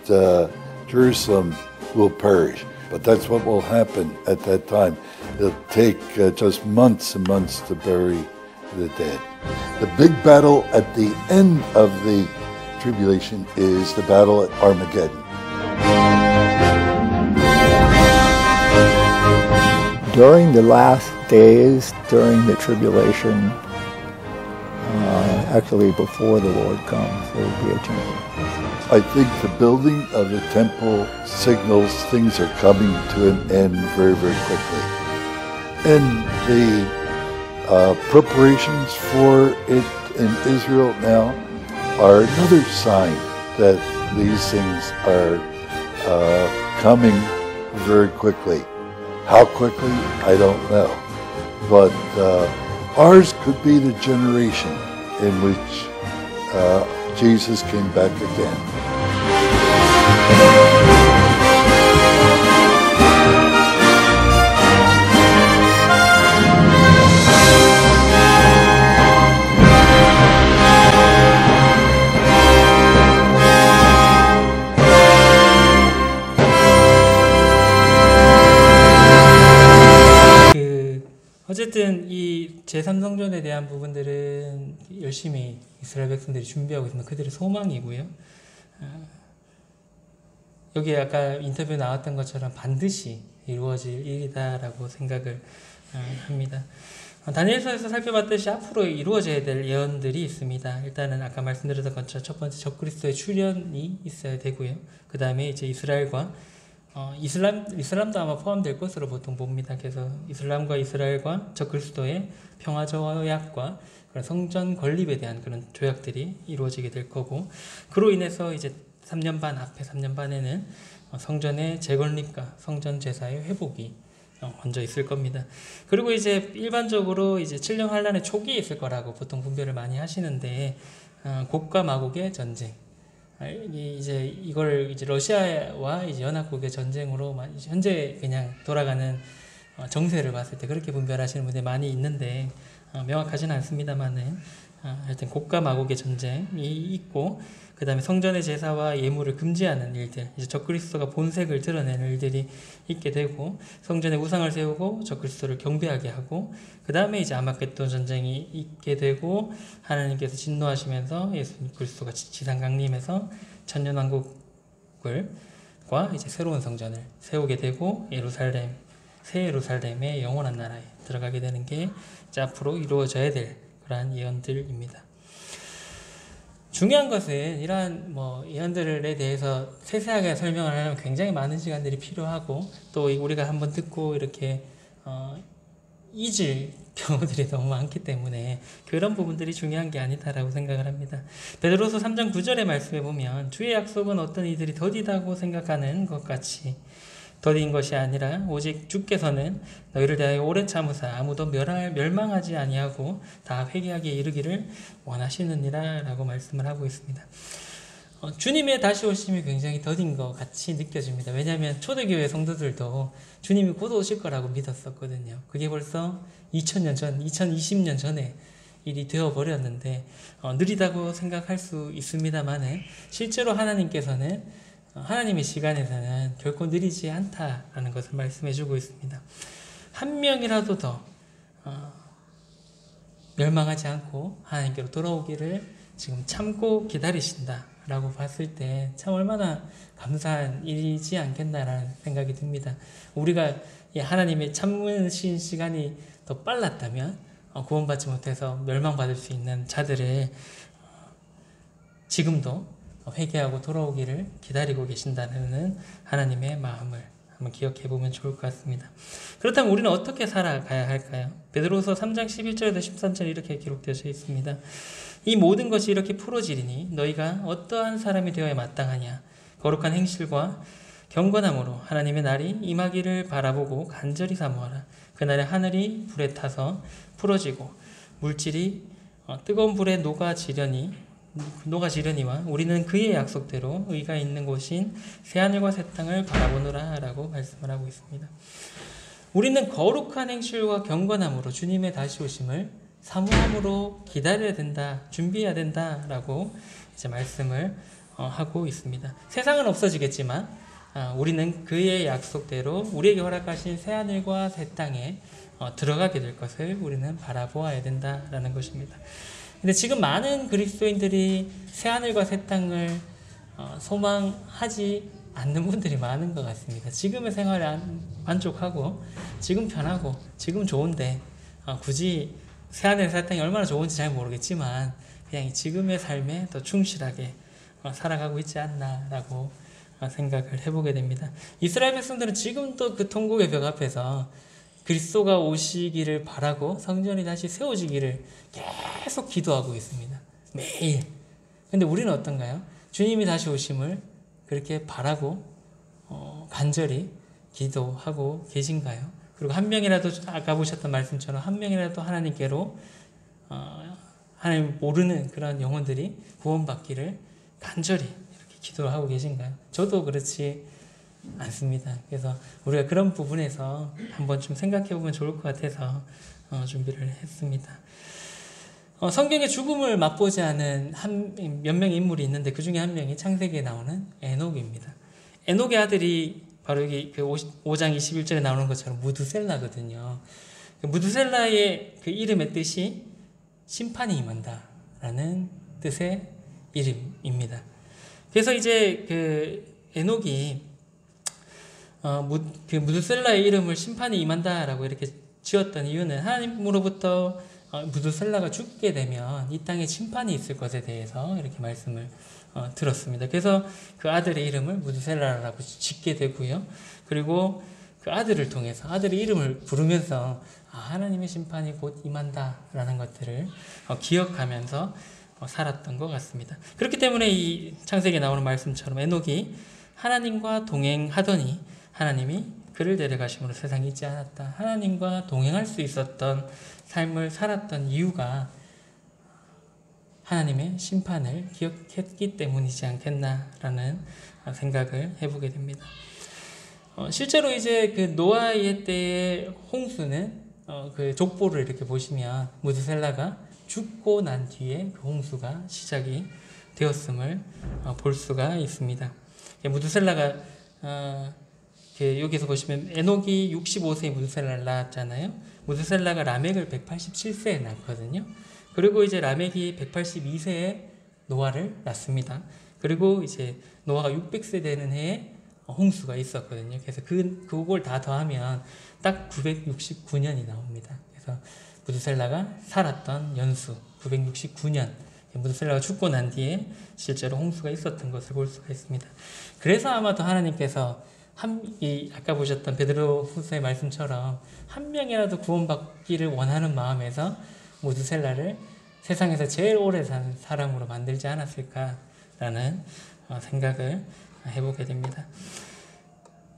Jerusalem will perish. But that's what will happen at that time. It'll take just months and months to bury the dead. The big battle at the end of the tribulation is the battle at Armageddon. During the last days, during the tribulation, actually before the Lord comes, there will be a change. I think the building of the temple signals things are coming to an end very, very quickly. And the preparations for it in Israel now are another sign that these things are coming very quickly. How quickly, I don't know. But ours could be the generation in which Jesus came back again. 어쨌든 이 제3성전에 대한 부분들은 열심히 이스라엘 백성들이 준비하고 있습니다. 그들의 소망이고요. 여기에 아까 인터뷰에 나왔던 것처럼 반드시 이루어질 일이다라고 생각을 합니다. 다니엘서에서 살펴봤듯이 앞으로 이루어져야 될 예언들이 있습니다. 일단은 아까 말씀드렸던 것처럼 첫 번째 적그리스도의 출현이 있어야 되고요. 그 다음에 이제 이스라엘과 이슬람도 아마 포함될 것으로 보통 봅니다. 그래서 이슬람과 이스라엘과 적그리스도의 평화 조약과 그런 성전 건립에 대한 그런 조약들이 이루어지게 될 거고, 그로 인해서 이제 3년 반 앞에 3년 반에는 성전의 재건립과 성전 제사의 회복이 먼저 있을 겁니다. 그리고 이제 일반적으로 이제 7년 환란의 초기에 있을 거라고 보통 분별을 많이 하시는데, 곡과 마곡의 전쟁. 이제 이걸 이제 러시아와 이제 연합국의 전쟁으로 현재 그냥 돌아가는 정세를 봤을 때 그렇게 분별하시는 분들이 많이 있는데 명확하지는 않습니다만은 하여튼 곡과 마곡의 전쟁이 있고, 그 다음에 성전의 제사와 예물을 금지하는 일들, 이제 적그리스도가 본색을 드러내는 일들이 있게 되고, 성전에 우상을 세우고 적그리스도를 경배하게 하고, 그 다음에 이제 아마겟돈 전쟁이 있게 되고, 하나님께서 진노하시면서 예수 그리스도가 지상 강림해서 천년왕국과 이제 새로운 성전을 세우게 되고, 새 예루살렘의 영원한 나라에 들어가게 되는 게 이제 앞으로 이루어져야 될 그러한 예언들입니다. 중요한 것은 이러한 예언들에 대해서 세세하게 설명을 하려면 굉장히 많은 시간들이 필요하고, 또 우리가 한번 듣고 이렇게 잊을 경우들이 너무 많기 때문에 그런 부분들이 중요한 게 아니다라고 생각을 합니다. 베드로서 3장 9절의 말씀에 보면 주의 약속은 어떤 이들이 더디다고 생각하는 것 같이 더딘 것이 아니라 오직 주께서는 너희를 대하여 오래 참으사 아무도 멸망하지 아니하고 다 회개하기에 이르기를 원하시느니라 라고 말씀을 하고 있습니다. 주님의 다시 오심이 굉장히 더딘 것 같이 느껴집니다. 왜냐하면 초대교회 성도들도 주님이 곧 오실 거라고 믿었었거든요. 그게 벌써 2000년 전, 2020년 전에 일이 되어버렸는데 느리다고 생각할 수 있습니다만 실제로 하나님께서는 하나님의 시간에서는 결코 느리지 않다라는 것을 말씀해주고 있습니다. 한 명이라도 더 멸망하지 않고 하나님께로 돌아오기를 지금 참고 기다리신다라고 봤을 때 참 얼마나 감사한 일이지 않겠나라는 생각이 듭니다. 우리가 하나님의 참으신 시간이 더 빨랐다면 구원받지 못해서 멸망받을 수 있는 자들을 지금도 회개하고 돌아오기를 기다리고 계신다는 하나님의 마음을 한번 기억해 보면 좋을 것 같습니다. 그렇다면 우리는 어떻게 살아가야 할까요? 베드로서 3장 11절에서 13절 이렇게 기록되어 있습니다. 이 모든 것이 이렇게 풀어지리니 너희가 어떠한 사람이 되어야 마땅하냐? 거룩한 행실과 경건함으로 하나님의 날이 임하기를 바라보고 간절히 사모하라. 그날에 하늘이 불에 타서 풀어지고 물질이 뜨거운 불에 녹아지려니와 우리는 그의 약속대로 의가 있는 곳인 새하늘과 새 땅을 바라보노라 라고 말씀을 하고 있습니다. 우리는 거룩한 행실과 경건함으로 주님의 다시 오심을 사모함으로 기다려야 된다, 준비해야 된다라고 이제 말씀을 하고 있습니다. 세상은 없어지겠지만 우리는 그의 약속대로 우리에게 허락하신 새하늘과 새 땅에 들어가게 될 것을 우리는 바라보아야 된다라는 것입니다. 근데 지금 많은 그리스도인들이 새하늘과 새 땅을 소망하지 않는 분들이 많은 것 같습니다. 지금의 생활에 만족하고 지금 편하고 지금 좋은데 굳이 새하늘 새 땅이 얼마나 좋은지 잘 모르겠지만 그냥 지금의 삶에 더 충실하게 살아가고 있지 않나라고 생각을 해보게 됩니다. 이스라엘 백성들은 지금도 그 통곡의 벽 앞에서 그리스도가 오시기를 바라고 성전이 다시 세워지기를 계속 기도하고 있습니다. 매일. 근데 우리는 어떤가요? 주님이 다시 오심을 그렇게 바라고 간절히 기도하고 계신가요? 그리고 한 명이라도 아까 보셨던 말씀처럼 한 명이라도 하나님께로 하나님 모르는 그런 영혼들이 구원받기를 간절히 이렇게 기도를 하고 계신가요? 저도 그렇지 않습니다. 그래서 우리가 그런 부분에서 한번 좀 생각해 보면 좋을 것 같아서 준비를 했습니다. 성경에 죽음을 맛보지 않은 몇 명의 인물이 있는데 그 중에 한 명이 창세기에 나오는 에녹입니다. 에녹의 아들이 바로 여기 그 5장 21절에 나오는 것처럼 무드셀라거든요. 무드셀라의 그 이름의 뜻이 심판이 임한다라는 뜻의 이름입니다. 그래서 이제 그 에녹이 그 무드셀라의 이름을 심판이 임한다라고 이렇게 지었던 이유는 하나님으로부터 무드셀라가 죽게 되면 이 땅에 심판이 있을 것에 대해서 이렇게 말씀을 들었습니다. 그래서 그 아들의 이름을 무드셀라라고 짓게 되고요. 그리고 그 아들을 통해서 아들의 이름을 부르면서 하나님의 심판이 곧 임한다라는 것들을 기억하면서 살았던 것 같습니다. 그렇기 때문에 이 창세기에 나오는 말씀처럼 에녹이 하나님과 동행하더니 하나님이 그를 데려가심으로 세상에 있지 않았다. 하나님과 동행할 수 있었던 삶을 살았던 이유가 하나님의 심판을 기억했기 때문이지 않겠나라는 생각을 해보게 됩니다. 실제로 이제 그 노아의 때의 홍수는 그 족보를 이렇게 보시면 무드셀라가 죽고 난 뒤에 그 홍수가 시작이 되었음을 볼 수가 있습니다. 무드셀라가 여기서 보시면 에녹이 65세에 무드셀라를 낳았잖아요. 무드셀라가 라멕을 187세에 낳거든요. 그리고 이제 라멕이 182세에 노아를 낳습니다. 그리고 이제 노아가 600세 되는 해에 홍수가 있었거든요. 그래서 그걸 다 더하면 딱 969년이 나옵니다. 그래서 무드셀라가 살았던 연수 969년, 무드셀라가 죽고 난 뒤에 실제로 홍수가 있었던 것을 볼 수가 있습니다. 그래서 아마도 하나님께서 아까 보셨던 베드로 후서의 말씀처럼 한 명이라도 구원받기를 원하는 마음에서 무드셀라를 세상에서 제일 오래 산 사람으로 만들지 않았을까라는 생각을 해보게 됩니다.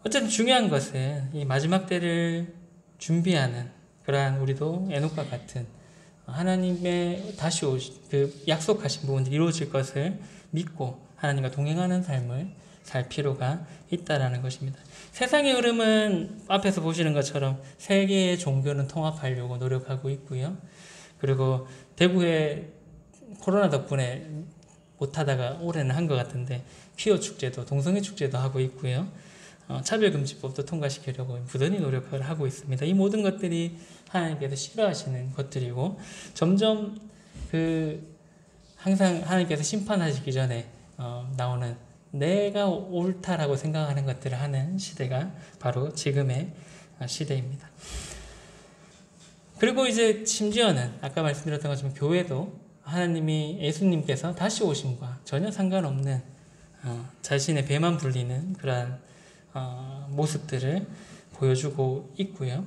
어쨌든 중요한 것은 이 마지막 때를 준비하는 그러한 우리도 에녹과 같은 하나님의 다시 그 약속하신 부분들이 이루어질 것을 믿고 하나님과 동행하는 삶을 살 필요가 있다라는 것입니다. 세상의 흐름은 앞에서 보시는 것처럼 세계의 종교는 통합하려고 노력하고 있고요. 그리고 대구에 코로나 덕분에 못하다가 올해는 한 것 같은데 퀴어 축제도 동성애 축제도 하고 있고요. 차별금지법도 통과시키려고 부단히 노력을 하고 있습니다. 이 모든 것들이 하나님께서 싫어하시는 것들이고 점점 그 항상 하나님께서 심판하시기 전에 나오는 내가 옳다라고 생각하는 것들을 하는 시대가 바로 지금의 시대입니다. 그리고 이제 심지어는 아까 말씀드렸던 것처럼 교회도 하나님이 예수님께서 다시 오심과 전혀 상관없는 자신의 배만 불리는 그러한 모습들을 보여주고 있고요.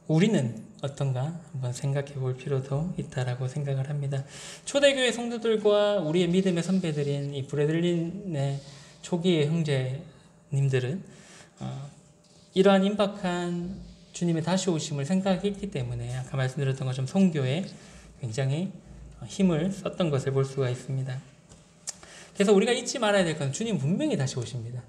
우리는 어떤가 한번 생각해 볼 필요도 있다라고 생각을 합니다. 초대교회 성도들과 우리의 믿음의 선배들인 이 브래들린의 초기의 형제님들은 이러한 임박한 주님의 다시 오심을 생각했기 때문에 아까 말씀드렸던 것처럼 선교에 굉장히 힘을 썼던 것을 볼 수가 있습니다. 그래서 우리가 잊지 말아야 될 것은 주님 분명히 다시 오십니다.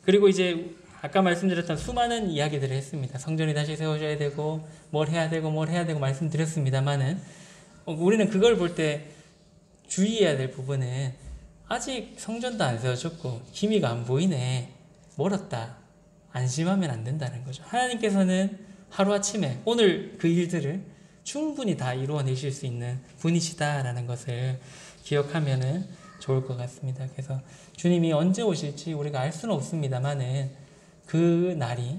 그리고 이제 아까 말씀드렸던 수많은 이야기들을 했습니다. 성전이 다시 세워져야 되고 뭘 해야 되고 말씀드렸습니다만은 우리는 그걸 볼 때 주의해야 될 부분은 아직 성전도 안 세워졌고 기미가 안 보이네, 멀었다, 안심하면 안 된다는 거죠. 하나님께서는 하루아침에 오늘 그 일들을 충분히 다 이루어내실 수 있는 분이시다라는 것을 기억하면 좋을 것 같습니다. 그래서 주님이 언제 오실지 우리가 알 수는 없습니다만은 그 날이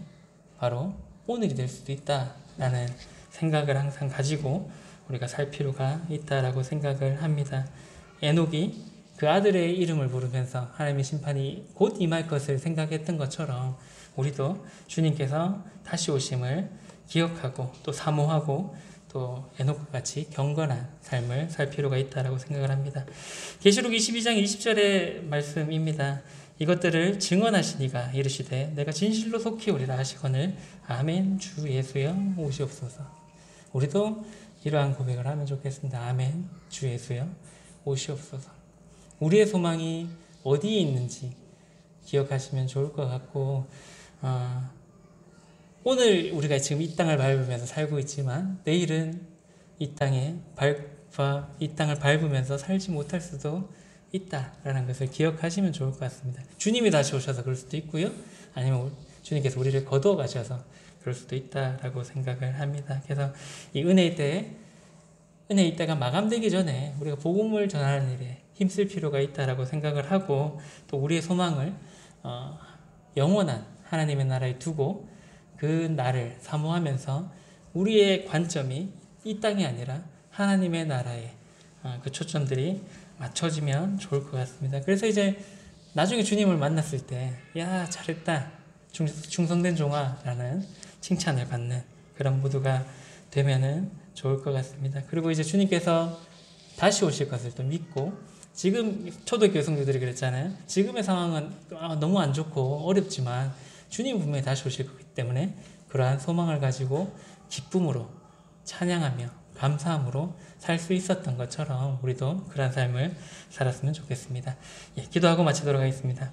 바로 오늘이 될 수도 있다라는 생각을 항상 가지고 우리가 살 필요가 있다라고 생각을 합니다. 에녹이 그 아들의 이름을 부르면서 하나님의 심판이 곧 임할 것을 생각했던 것처럼 우리도 주님께서 다시 오심을 기억하고 또 사모하고 또 에녹과 같이 경건한 삶을 살 필요가 있다라고 생각을 합니다. 계시록 22장 20절의 말씀입니다. 이것들을 증언하시니가 이르시되 내가 진실로 속히 오리라 하시거늘 아멘 주 예수여 오시옵소서. 우리도 이러한 고백을 하면 좋겠습니다. 아멘 주 예수여 오시옵소서. 우리의 소망이 어디에 있는지 기억하시면 좋을 것 같고 오늘 우리가 지금 이 땅을 밟으면서 살고 있지만 내일은 이 땅을 밟으면서 살지 못할 수도 있다라는 것을 기억하시면 좋을 것 같습니다. 주님이 다시 오셔서 그럴 수도 있고요. 아니면 주님께서 우리를 거두어 가셔서 그럴 수도 있다라고 생각을 합니다. 그래서 이 은혜의 때가 마감되기 전에 우리가 복음을 전하는 일에 힘쓸 필요가 있다라고 생각을 하고 또 우리의 소망을 영원한 하나님의 나라에 두고 그 날을 사모하면서 우리의 관점이 이 땅이 아니라 하나님의 나라에 그 초점들이 맞춰지면 좋을 것 같습니다. 그래서 이제 나중에 주님을 만났을 때 야 잘했다 충성된 종아라는 칭찬을 받는 그런 모두가 되면은 좋을 것 같습니다. 그리고 이제 주님께서 다시 오실 것을 또 믿고 지금 초대교회 성도들이 그랬잖아요. 지금의 상황은 너무 안 좋고 어렵지만 주님 분명히 다시 오실 거기 때문에 그러한 소망을 가지고 기쁨으로 찬양하며 감사함으로 살 수 있었던 것처럼 우리도 그러한 삶을 살았으면 좋겠습니다. 기도하고 마치도록 하겠습니다.